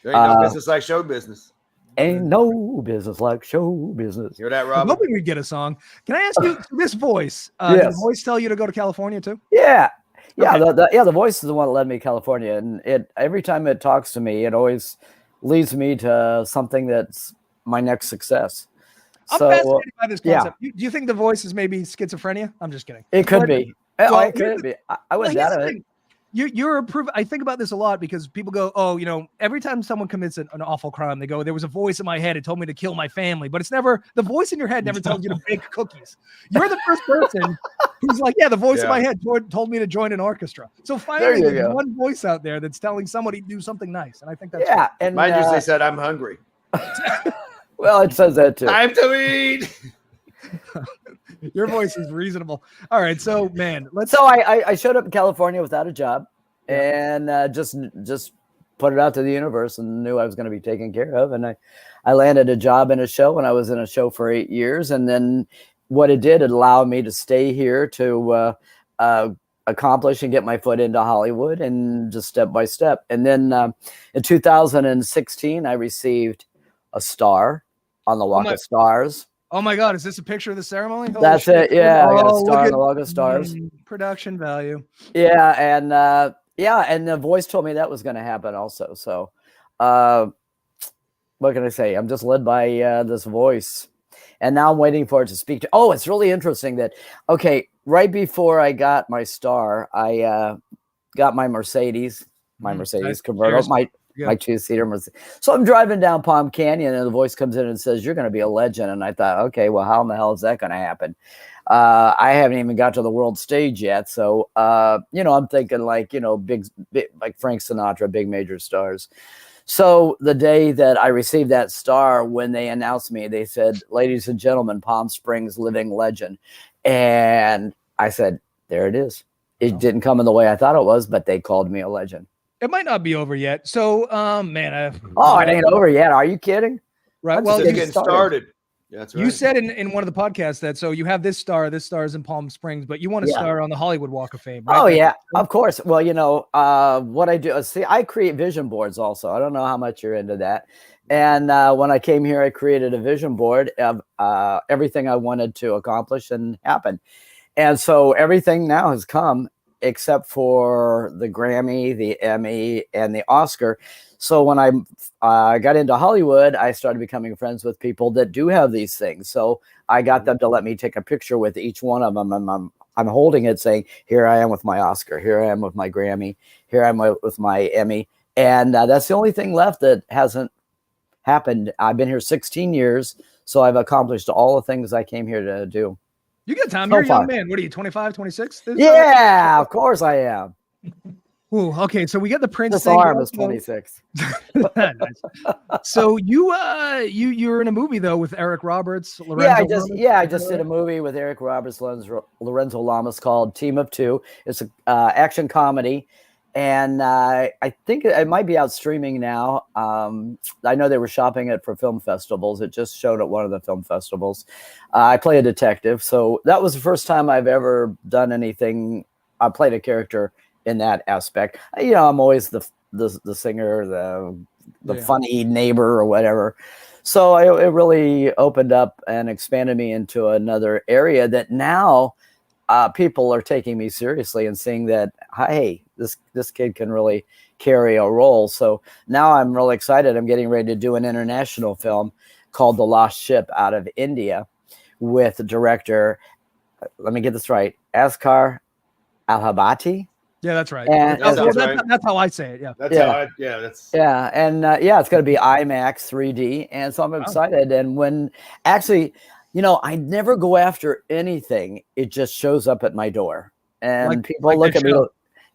There ain't no business like show business. Ain't no business like show business. Hear that, I'm Rob? hoping we get a song. Can I ask you this voice? Did Yes. the voice tell you to go to California too? Yeah. Yeah. Okay. The voice is the one that led me to California. And every time it talks to me, it always leads me to something that's my next success. I'm fascinated by this concept. Do you think the voice is maybe schizophrenia? I'm just kidding. It could be. Well, It could be. I wouldn't doubt it. You're a proof. I think about this a lot because people go, oh, every time someone commits an awful crime, they go, there was a voice in my head. It told me to kill my family, but it's never the voice in your head never tells you to bake cookies. You're the first person who's like, yeah, the voice in my head told me to join an orchestra. So finally, there's one voice out there that's telling somebody to do something nice. And I think that's cool. And mine usually said, I'm hungry. Well, it says that too. Time to eat. Your voice is reasonable. All right, so man, So I showed up in California without a job, and just put it out to the universe, and knew I was going to be taken care of. And I landed a job in a show, and I was in a show for 8 years. And then what it did, it allowed me to stay here to accomplish and get my foot into Hollywood, and just step by step. And then in 2016, I received a star on the Walk of Stars. Oh my God, is this a picture of the ceremony? Holy That's shit. it. Yeah, I got a star on the Walk of Stars. Production value. Yeah, and the voice told me that was going to happen also. So, what can I say? I'm just led by this voice, and now I'm waiting for it to speak to. Oh, it's really interesting that. Okay, right before I got my star, I got my Mercedes, Mercedes convertible, my two-seater Mercedes. So I'm driving down Palm Canyon, and the voice comes in and says, "You're going to be a legend." And I thought, okay, well, how in the hell is that going to happen? I haven't even got to the world stage yet. So, I'm thinking like, big, like Frank Sinatra, big major stars. So the day that I received that star, when they announced me, they said, "Ladies and gentlemen, Palm Springs living legend." And I said, there it is. It didn't come in the way I thought it was, but they called me a legend. It might not be over yet. So, man. It ain't over yet. Are you kidding? Right. Well, it's getting started. Yeah, that's right. You said in one of the podcasts that, so you have this star is in Palm Springs, but you want to star on the Hollywood Walk of Fame, right? Oh, yeah, of course. Well, what I do, I create vision boards also. I don't know how much you're into that. And when I came here, I created a vision board of everything I wanted to accomplish and happen. And so everything now has come except for the Grammy, the Emmy, and the Oscar. So when I got into Hollywood, I started becoming friends with people that do have these things. So I got them to let me take a picture with each one of them. And I'm holding it saying, here I am with my Oscar. Here I am with my Grammy. Here I am with my Emmy. And that's the only thing left that hasn't happened. I've been here 16 years. So I've accomplished all the things I came here to do. You got time. You're a young man. What are you, 25, 26? Yeah, of course I am. Ooh, okay, so we got the Prince this thing. Arm is 26. Nice. So you're in a movie though with Eric Roberts. I just did a movie with Eric Roberts, Lorenzo Lamas called Team of Two. It's an action comedy, and I think it might be out streaming now. I know they were shopping it for film festivals. It just showed at one of the film festivals. I play a detective, so that was the first time I've ever done anything. I played a character in that aspect. I'm always the singer, the funny neighbor or whatever. So it really opened up and expanded me into another area that now people are taking me seriously and seeing that, hey, this kid can really carry a role. So now I'm really excited. I'm getting ready to do an international film called The Lost Ship out of India with director, let me get this right, Asghar Al-Habati. Yeah, that's right. And that's how I say it. Yeah. That's and it's going to be IMAX 3D, and so I'm excited. And when actually, I never go after anything; it just shows up at my door, and people look at me.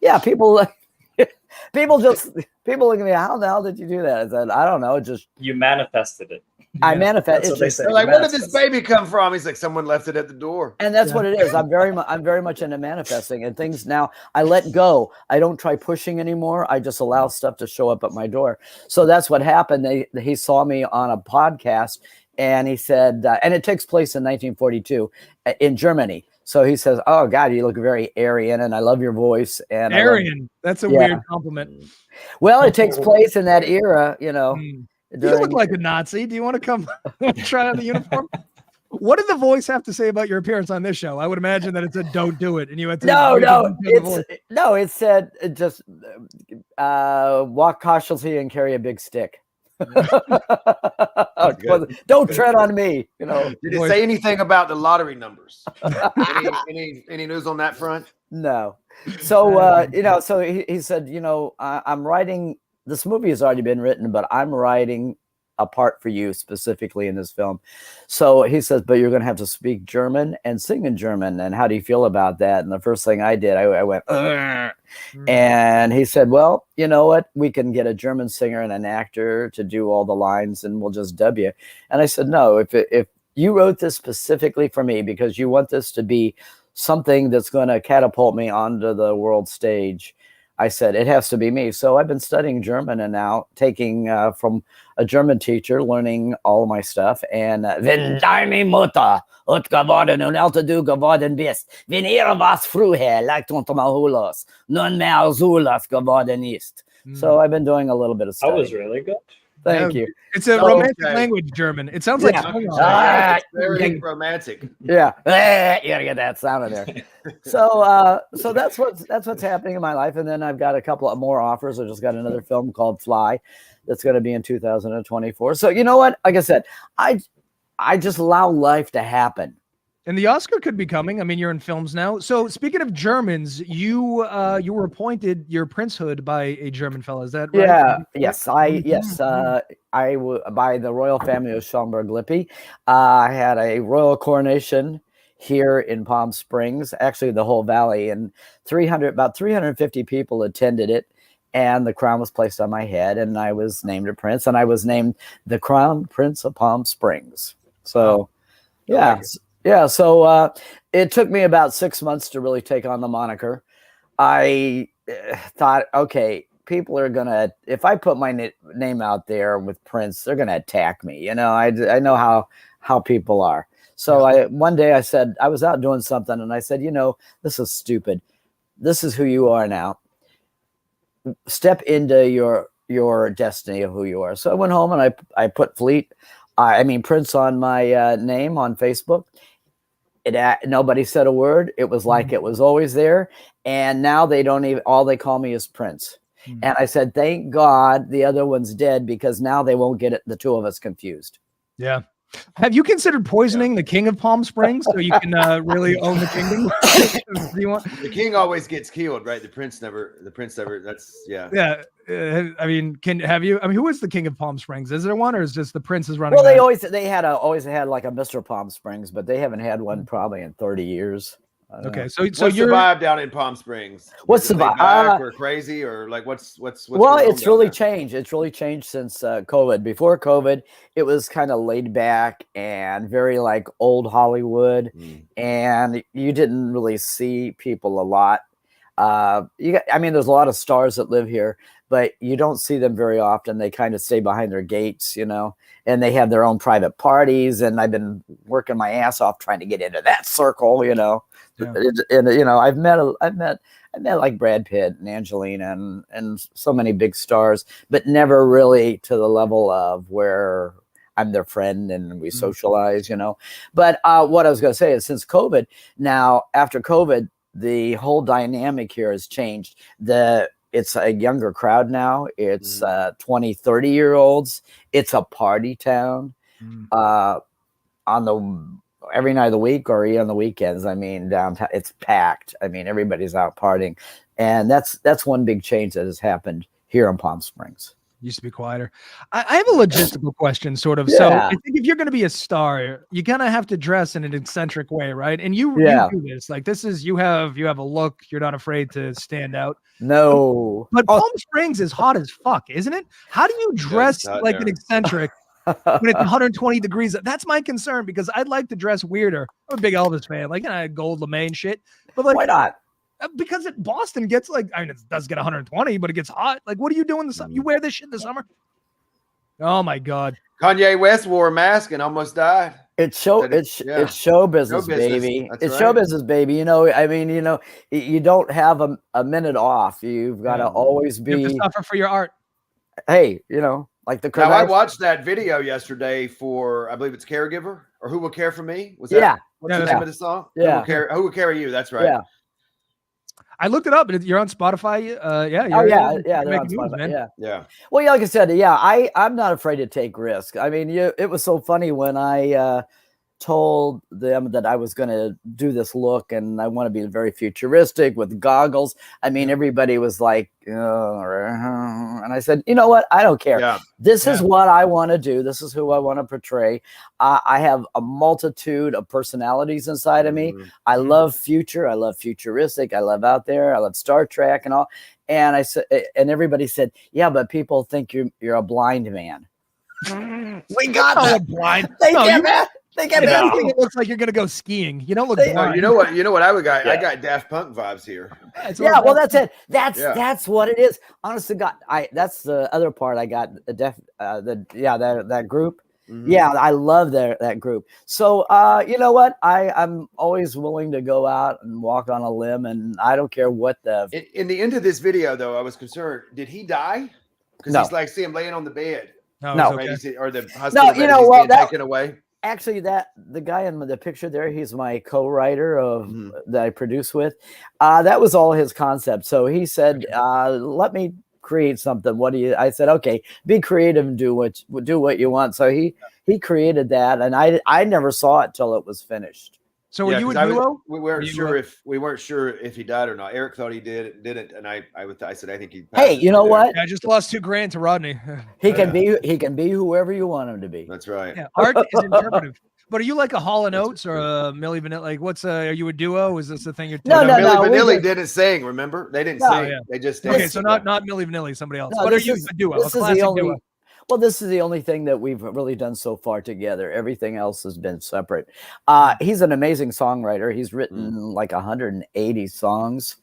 Yeah, people look at me. How the hell did you do that? I said, I don't know. You manifested it. I manifest. That's what they say. They're like, where did this baby come from? He's like, someone left it at the door. And that's what it is. I'm very much into manifesting and things now. I let go. I don't try pushing anymore. I just allow stuff to show up at my door. So that's what happened. He saw me on a podcast, and he said, and it takes place in 1942 in Germany. So he says, "Oh God, you look very Aryan, and I love your voice." And Aryan, that's a weird compliment. Well, it takes place in that era, you know. You look like a Nazi. Do you want to come try on the uniform? What did the voice have to say about your appearance on this show? I would imagine that it said "Don't do it," and you had to it said just walk cautiously and carry a big stick. Don't tread on me. You know. Did it say anything about the lottery numbers? any news on that front? No. So you know, so he said, you know, I'm writing. This movie has already been written, but I'm writing a part for you specifically in this film. So he says, but you're going to have to speak German and sing in German. And how do you feel about that? And the first thing I did, I went, and he said, well, you know what? We can get a German singer and an actor to do all the lines and we'll just dub you. And I said, no, if you wrote this specifically for me because you want this to be something that's going to catapult me onto the world stage, I said, it has to be me. So I've been studying German and now taking from a German teacher, learning all my stuff. And wenn deine Mutter hat geworden und älter du geworden bist, wenn ihr was früher leicht unter Mahulos, nunmehr Zulas geworden ist. So I've been doing a little bit of study. That was really good. Thank you. It's a romantic language, German. It sounds like it's very romantic. Yeah, you gotta get that sound in there. So that's what's happening in my life, and then I've got a couple of more offers. I just got another film called Fly that's going to be in 2024. So you know what? Like I said, I just allow life to happen. And the Oscar could be coming. I mean, you're in films now. So speaking of Germans, you were appointed your princehood by a German fellow. Is that right? Yeah. Yes. I by the royal family of Schaumburg-Lippe. I had a royal coronation here in Palm Springs, actually the whole valley, and about 350 people attended it. And the crown was placed on my head, and I was named a prince, and I was named the Crown Prince of Palm Springs. So, yeah. Yeah, so it took me about 6 months to really take on the moniker. I thought, okay, people are going to, if I put my name out there with Prince, they're going to attack me. You know, I know how people are. So one day I said, I was out doing something, and I said, you know, this is stupid. This is who you are now. Step into your destiny of who you are. So I went home and I put Prince on my name on Facebook. Nobody said a word. It was like it was always there. And now all they call me is Prince. And I said, thank God the other one's dead, because now they won't get the two of us confused. Yeah. Have you considered poisoning the king of Palm Springs so you can really own the kingdom? Do you want? The king always gets killed, right? The prince never. That's Yeah. I mean, who is the king of Palm Springs? Is there one, or is just the prince is running? Well, they always had like a Mr. Palm Springs, but they haven't had one probably in 30 years. Okay, so what's the vibe down in Palm Springs? What's the vibe? Or crazy, or like what's well, it's really changed. It's really changed since COVID. Before COVID, it was kind of laid back and very like old Hollywood, and you didn't really see people a lot. There's a lot of stars that live here, but you don't see them very often. They kind of stay behind their gates, you know, and they have their own private parties. And I've been working my ass off trying to get into that circle, you know. Yeah. And you know, I've met like Brad Pitt and Angelina and so many big stars, but never really to the level of where I'm their friend and we socialize, you know. But what I was going to say is, since COVID, now after COVID, the whole dynamic here has changed. It's a younger crowd now. It's 20, 30-year-olds. It's a party town. Every night of the week or on the weekends, I mean, downtown, it's packed. I mean, everybody's out partying. And that's one big change that has happened here in Palm Springs. Used to be quieter. I have a logistical question, sort of. Yeah. So I think if you're going to be a star, you kind of have to dress in an eccentric way, right? And you do this. Like, this is, you have a look. You're not afraid to stand out. No. But Palm Springs is hot as fuck, isn't it? How do you dress like an eccentric when it's 120 degrees. That's my concern because I'd like to dress weirder. I'm a big Elvis fan, like gold lame shit. But like, why not? Because Boston gets like, I mean, it does get 120, but it gets hot. Like, what are you doing this summer? You wear this shit in the summer? Oh my God. Kanye West wore a mask and almost died. It's show business, baby. It's show business, baby. You know, I mean, you know, you don't have a minute off. You've got to always be. You have to suffer for your art. Hey, you know, like the. Now, I watched that video yesterday for, I believe it's Caregiver or Who Will Care for Me. Was that? What's the name of the song? Yeah. Who will carry you? That's right. Yeah. I looked it up. You're on Spotify. They're on Spotify. Man. Yeah. Well, like I said, I'm not afraid to take risks. I mean, it was so funny when I told them that I was going to do this look and I want to be very futuristic with goggles. I mean, everybody was like, and I said, you know what? I don't care. Yeah. This is what I want to do. This is who I want to portray. I have a multitude of personalities inside of me. I love future. I love futuristic. I love out there. I love Star Trek and all. And I said, and everybody said, yeah, but people think you're a blind man. We got that blind. It looks like you're gonna go skiing. You don't look blind. You know what I would got? I got Daft Punk vibes here. Well, that's it. That's what it is. Honest to God, that's the other part I got. That group. Mm-hmm. Yeah, I love that group. So you know what? I'm always willing to go out and walk on a limb, and I don't care what the. In the end of this video, though, I was concerned. Did he die? Because he's like, see him laying on the bed. No. Okay. Or the hospital bed, being taken away. Actually, the guy in the picture there, he's my co-writer of that I produce with. That was all his concept. So he said, "Let me create something. What do you?" I said, "Okay, be creative and do what you want." So he created that, and I never saw it till it was finished. So were you a duo? We weren't sure if he died or not. Eric thought he didn't, and I said I think he. Hey, you know what? I just lost $2,000 to Rodney. He can be whoever you want him to be. That's right. Yeah, art is interpretive. But are you like a Hall & Oates or a Milli Vanilli? Like, are you a duo? Is this the thing you're doing? No. Milli Vanilli didn't sing. Remember, they didn't sing. Yeah. They just danced. Okay, so not Milli Vanilli, somebody else. What are you, a duo? A classic duo. Well, this is the only thing that we've really done so far together. Everything else has been separate. He's an amazing songwriter. He's written like 180 songs.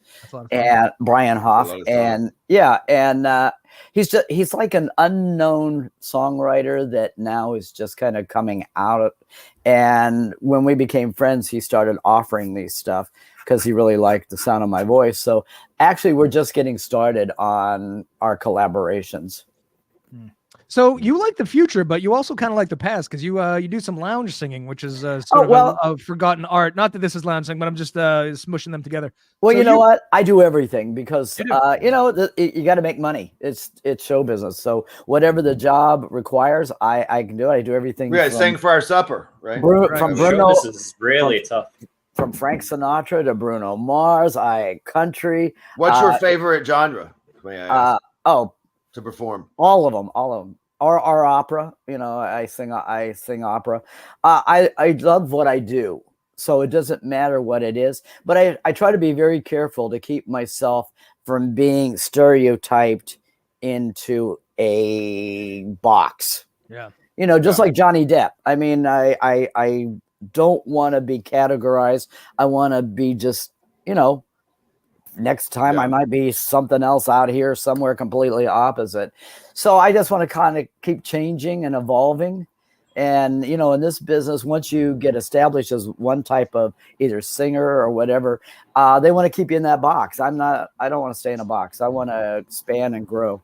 And Brian Hoff. And he's like an unknown songwriter that now is just kind of coming out. And when we became friends, he started offering me stuff because he really liked the sound of my voice. So actually, we're just getting started on our collaborations. So you like the future, but you also kind of like the past because you do some lounge singing, which is sort of a forgotten art. Not that this is lounge singing, but I'm just smushing them together. Well, so you know what? I do everything because you got to make money. It's show business. So whatever the job requires, I can do it. I do everything. We got to sing for our supper, right? From Bruno, this is really tough. From Frank Sinatra to Bruno Mars, country. What's your favorite genre? May I ask? To perform all of them or opera. I sing opera. I love what I do, so it doesn't matter what it is, but I try to be very careful to keep myself from being stereotyped into a box. Just like Johnny Depp. I mean, I don't want to be categorized. I want to be just next time I might be something else out here somewhere completely opposite. So I just want to kind of keep changing and evolving. And, in this business, once you get established as one type of either singer or whatever, they want to keep you in that box. I don't want to stay in a box. I want to expand and grow.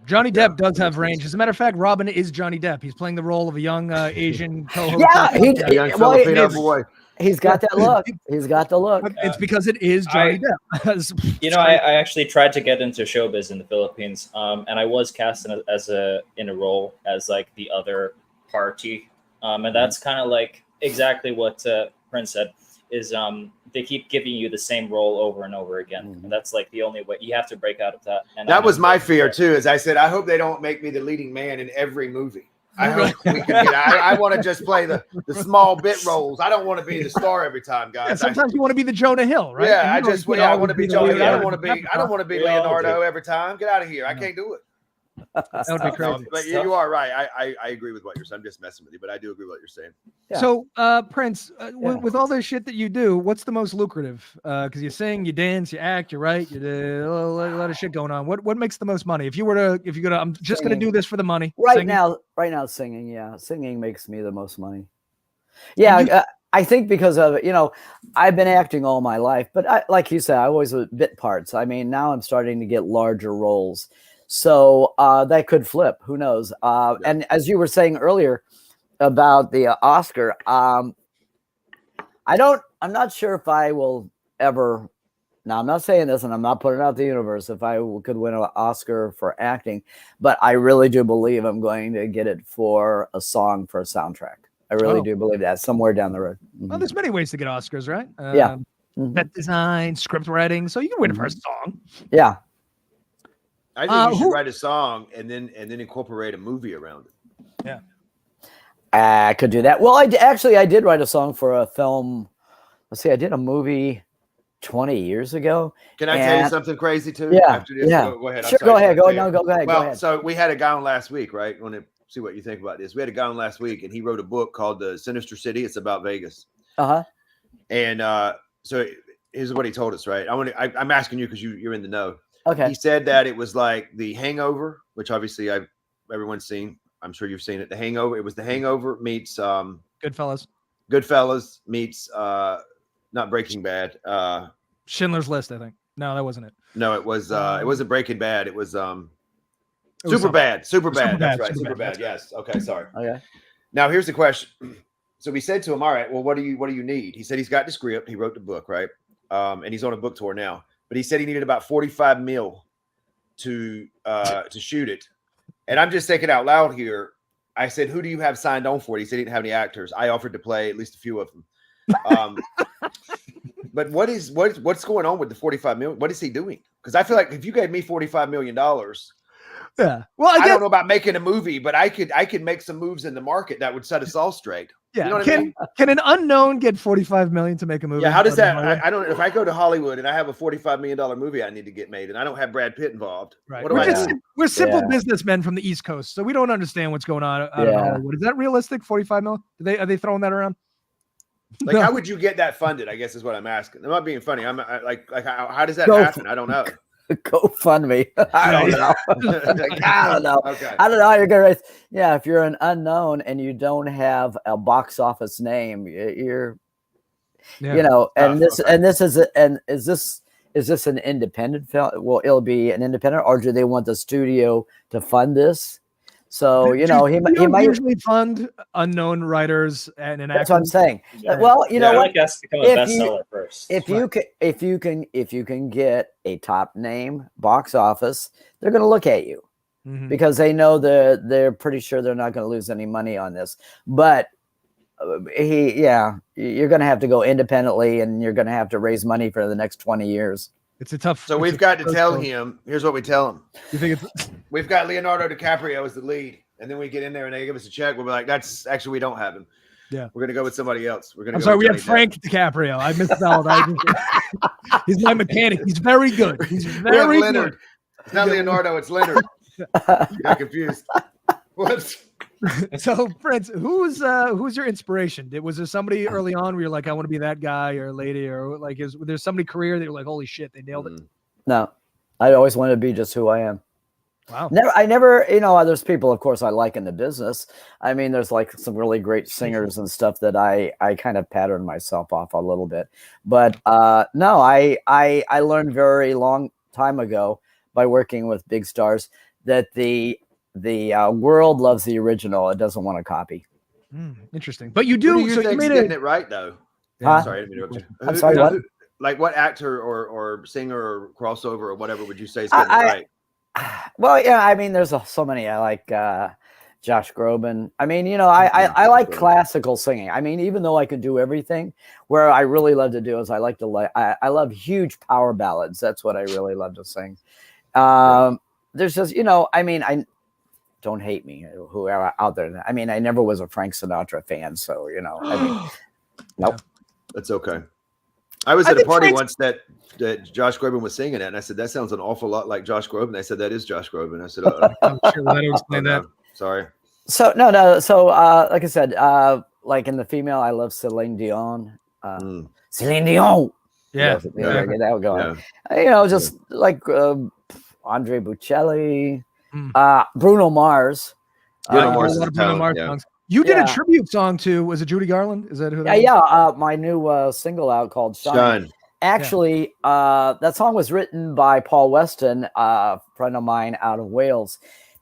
Johnny Depp does have range. As a matter of fact, Robin is Johnny Depp. He's playing the role of a young Asian co-host. Yeah, young Filipino boy. He's got that look. He's got the look. It's because it is Johnny Depp. I actually tried to get into showbiz in the Philippines, and I was cast in a role as like the other party, and that's kind of like exactly what Prince said. Is they keep giving you the same role over and over again, and that's like the only way you have to break out of that. And that was my fear too. As I said, I hope they don't make me the leading man in every movie. I hope we can get. I want to just play the small bit roles. I don't want to be the star every time, guys. And sometimes you want to be the Jonah Hill, right? Yeah, I want to be Jonah Hill. I don't want to be Leonardo every time. Get out of here. I can't do it. That would be crazy. But you are right. I agree with what you're saying. I'm just messing with you, but I do agree with what you're saying. Yeah. So, Prince, with all this shit that you do, what's the most lucrative? Because you sing, you dance, you act, you write, you do a lot of shit going on. What makes the most money? If you go to, I'm just going to do this for the money. Right now, singing. Yeah, singing makes me the most money. Yeah, I think because of I've been acting all my life, but like you said, I always bit parts. I mean, now I'm starting to get larger roles, so that could flip. Who knows? And as you were saying earlier about the Oscar, I'm not sure if I will ever. Now, I'm not saying this, and I'm not putting it out the universe if I could win an Oscar for acting, but I really do believe I'm going to get it for a song for a soundtrack. I really do believe that somewhere down the road. Mm-hmm. Well, there's many ways to get Oscars, right? Yeah. Set design, script writing. So you can win it for a song. Yeah. I think you should write a song and then incorporate a movie around it. Yeah. I could do that. Well, I did write a song for a film. Let's see, I did a movie 20 years ago. Can I tell you something crazy too? Yeah. After this? Yeah. Go ahead. Sure, go ahead. Go ahead. Well, so we had a guy on last week, right? I want to see what you think about this. We had a guy on last week, and he wrote a book called The Sinister City. It's about Vegas. And so here's what he told us, right? I'm asking you because you're in the know. Okay. He said that it was like The Hangover, which obviously everyone's seen. I'm sure you've seen it. The Hangover. It was The Hangover meets Goodfellas. Goodfellas meets not Breaking Bad. Schindler's List, I think. No, that wasn't it. No, it wasn't Breaking Bad. It was Super Bad. That's right. Super Bad. Yes. Okay. Sorry. Okay. Now here's the question. So we said to him, all right, well, what do you need? He said he's got the script. He wrote the book, right? And he's on a book tour now. But he said he needed about 45 mil to shoot it. And I'm just thinking out loud here. I said, who do you have signed on for it? He said he didn't have any actors. I offered to play at least a few of them. But what's going on with the 45 million? What is he doing? Because I feel like if you gave me $45 million, yeah. Well, I don't know about making a movie, but I could make some moves in the market that would set us all straight. Yeah. You know what I mean? Can an unknown get 45 million to make a movie? Yeah. How does that? I don't. If I go to Hollywood and I have a $45 million movie I need to get made, and I don't have Brad Pitt involved, right? What do I do? We're simple businessmen from the East Coast, so we don't understand what's going on out of Hollywood. Is that realistic? 45 mil? Are they throwing that around? Like, how would you get that funded? I guess is what I'm asking. I'm not being funny. I'm like how does that happen? I don't know. Go fund me. I don't know. I don't know. Okay. I don't know how you're gonna raise. Yeah, if you're an unknown and you don't have a box office name, you're, and is this an independent film? Well, it'll be an independent, or do they want the studio to fund this? So he might usually fund unknown writers and an actor. That's what I'm saying. Yeah. Well, you know what? Like has to become a bestseller first. If you can get a top name box office, they're going to look at you because they know they're pretty sure they're not going to lose any money on this. But you're going to have to go independently, and you're going to have to raise money for the next 20 years. It's a tough. So we've got to tell him. Here's what we tell him. You think it's? We've got Leonardo DiCaprio as the lead, and then we get in there and they give us a check. We'll be like, "That's actually we don't have him. Yeah, we're gonna go with somebody else. We're gonna." I'm sorry, we have Frank DiCaprio. I missed out. He's my mechanic. He's very good. He's very Leonard. good. It's not Leonardo. It's Leonard. You got confused. What? So, Prince, who's your inspiration? Was there somebody early on where you're like, I want to be that guy or lady, or like, was there somebody career that you're like, holy shit, they nailed it? No, I always wanted to be just who I am. Wow. I never, there's people, of course, I like in the business. I mean, there's like some really great singers and stuff that I kind of patterned myself off a little bit. But no, I learned very long time ago by working with big stars that the world loves the original. It doesn't want to copy. Interesting. But you do. So you made it right, though. Huh? Sorry, I didn't interrupt you. I'm sorry, what? Like what actor or singer or crossover or whatever would you say is getting it right? Well, yeah, I mean, there's so many. I like Josh Groban. I mean, I like classical singing. I mean, even though I can do everything, where I really love to do is I love huge power ballads. That's what I really love to sing. There's just, I mean, I don't hate me, whoever out there. I mean, I never was a Frank Sinatra fan, so I mean, nope. That's okay. I was at a party Prince- once that Josh Groban was singing it, and I said, that sounds an awful lot like Josh Groban. They said, that is Josh Groban. I said, I'm sure that would explain that. No, sorry. So no. So like I said, like in the female, I love Celine Dion. Celine Dion. Yeah. Get that going. Yeah. Just like Andre Bocelli, Bruno Mars. Bruno Mars a is lot a of Bruno talent, Mars yeah. songs. You did a tribute song to, was it Judy Garland? Is that who that was? My new single out called Shine. Shine. Actually, that song was written by Paul Weston, a friend of mine out of Wales.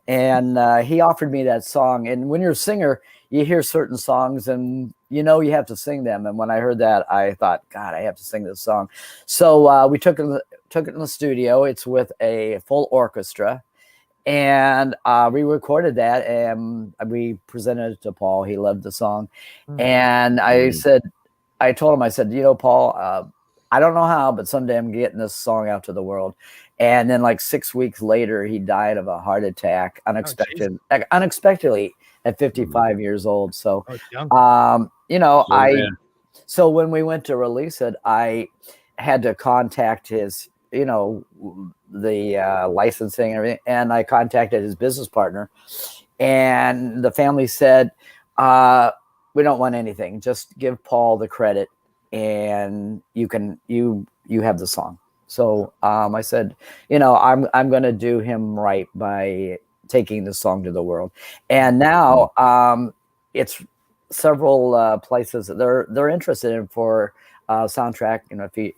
And he offered me that song. And when you're a singer, you hear certain songs and you have to sing them. And when I heard that, I thought, God, I have to sing this song. So we took it in the studio. It's with a full orchestra. And we recorded that and we presented it to Paul. He loved the song. And I told him, I said, Paul, I don't know how, but someday I'm getting this song out to the world. And then like 6 weeks later, he died of a heart attack, unexpectedly at 55 years old. So, so when we went to release it, I had to contact his, the licensing and everything. And I contacted his business partner and the family said, we don't want anything. Just give Paul the credit and you have the song. So I said, I'm going to do him right by taking the song to the world. And now it's several places that they're interested in for soundtrack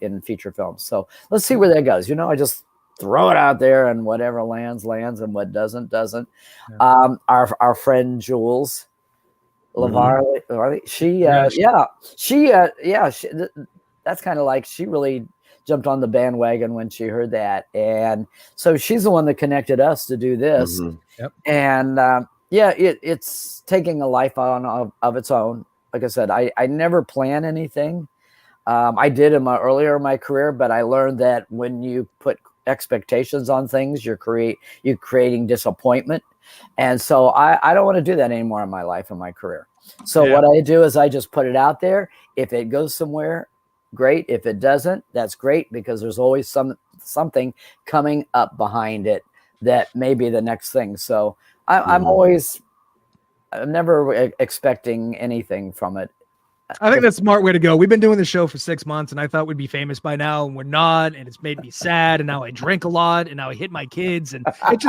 in feature films. So let's see where that goes. I just throw it out there and whatever lands and what doesn't. Yeah. Our friend Jules LaVarley, that's kind of like she really jumped on the bandwagon when she heard that. And so she's the one that connected us to do this. Yep. And it's taking a life on of its own. Like I said, I never plan anything. I did in my career, but I learned that when you put expectations on things, you're creating disappointment. And so I don't want to do that anymore in my life and my career. So what I do is I just put it out there. If it goes somewhere, great. If it doesn't, that's great, because there's always something coming up behind it that may be the next thing. So I'm never expecting anything from it. I think that's a smart way to go. We've been doing the show for 6 months, and I thought we'd be famous by now, and we're not. And it's made me sad. And now I drink a lot, and now I hit my kids, and it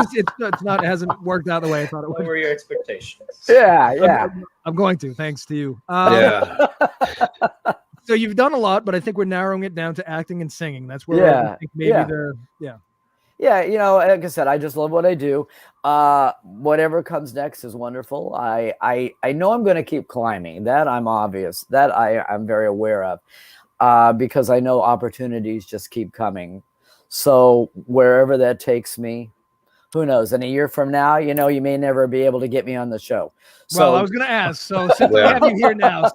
hasn't worked out the way I thought it would. What were your expectations? Yeah. I'm going to, thanks to you. So you've done a lot, but I think we're narrowing it down to acting and singing. That's where I think maybe like I said, I just love what I do. Whatever comes next is wonderful. I know I'm going to keep climbing. That I'm obvious. That I'm very aware of, because I know opportunities just keep coming. So wherever that takes me, who knows? In a year from now, you may never be able to get me on the show. Well, I was going to ask. So since we have you here now,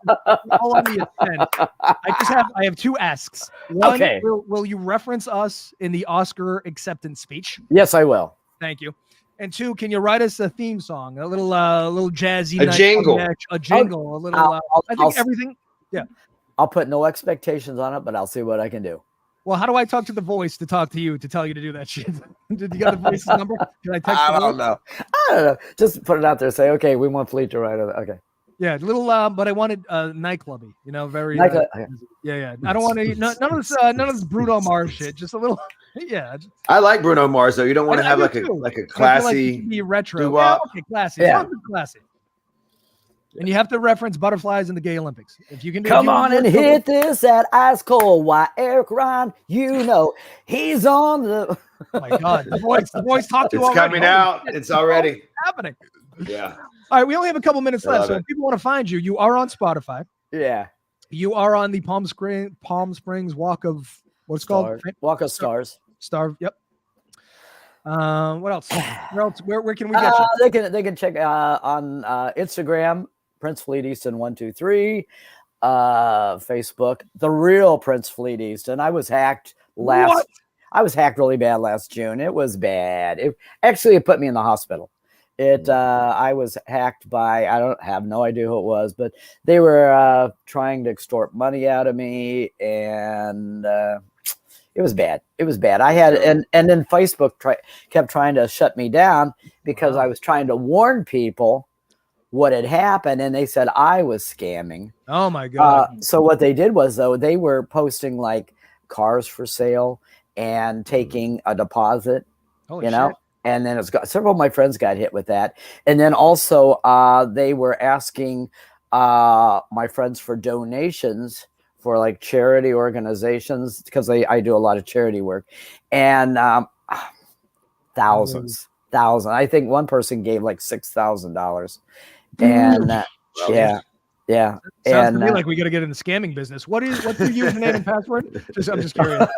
all on the ascent, I have two asks. One, will you reference us in the Oscar acceptance speech? Yes, I will. Thank you. And two, can you write us a theme song, a little jazzy, a jingle, a little? I think everything. Yeah. I'll put no expectations on it, but I'll see what I can do. Well, how do I talk to the voice to talk to you to tell you to do that shit? Did you got the voice's number? Can I text? I don't know. Just put it out there. Say, okay, we want Fleet to write it. Okay. Yeah, a little. But I wanted nightclubby. Very. Yeah. I don't want to. None of this Bruno Mars shit. Just a little. Yeah. I like Bruno Mars though. You don't want to have like a classy, be retro. doo-wop. Yeah, okay, classy. Yeah. Classy. And you have to reference butterflies in the Gay Olympics. If you can come on and hit this at ice cold. Why Eric Ryan? He's on the. Oh my God, the voice talked to you. It's coming out. It's already happening. Yeah. All right, we only have a couple minutes left, so if people want to find you, you are on Spotify. Yeah. You are on the Palm Springs Walk of what's called Walk of Stars. Yep. What else? Where can we get you? They can check on Instagram, Prince Fleet Easton 123, Facebook, the real Prince Fleet Easton. I was hacked I was hacked really bad last June. It was bad. It put me in the hospital. I was hacked by, I don't have no idea who it was, but they were trying to extort money out of me, and it was bad. It was bad. I had, and then Facebook kept trying to shut me down because I was trying to warn people what had happened, and they said I was scamming. Oh my God. So what they did was, though, they were posting like cars for sale and taking a deposit, Holy you know, shit. and then several of my friends got hit with that. And then also they were asking my friends for donations for like charity organizations, because I do a lot of charity work, and thousands. I think one person gave like $6,000, and yeah. Sounds And to me like we got to get in the scamming business. What's your username and password? I'm just curious.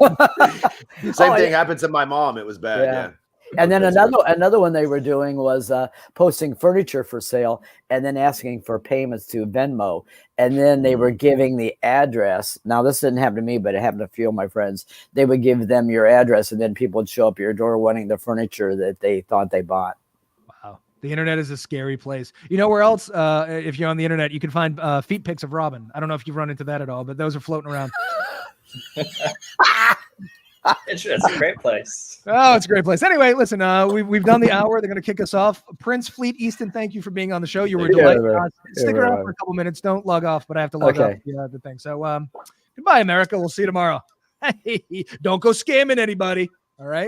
Same thing happened to my mom. It was bad. Yeah. And then another one they were doing was posting furniture for sale and then asking for payments to Venmo. And then they were giving the address. Now, this didn't happen to me, but it happened to a few of my friends. They would give them your address, and then people would show up at your door wanting the furniture that they thought they bought. Wow. The internet is a scary place. You know where else, if you're on the internet, you can find feet pics of Robin. I don't know if you've run into that at all, but those are floating around. It's a great place. Oh, it's a great place. Anyway, listen, we've done the hour. They're going to kick us off. Prince Fleet Easton, thank you for being on the show. You were delightful. Stick around for a couple minutes. Don't log off, but I have to log off the thing. So goodbye, America. We'll see you tomorrow. Hey, don't go scamming anybody. All right.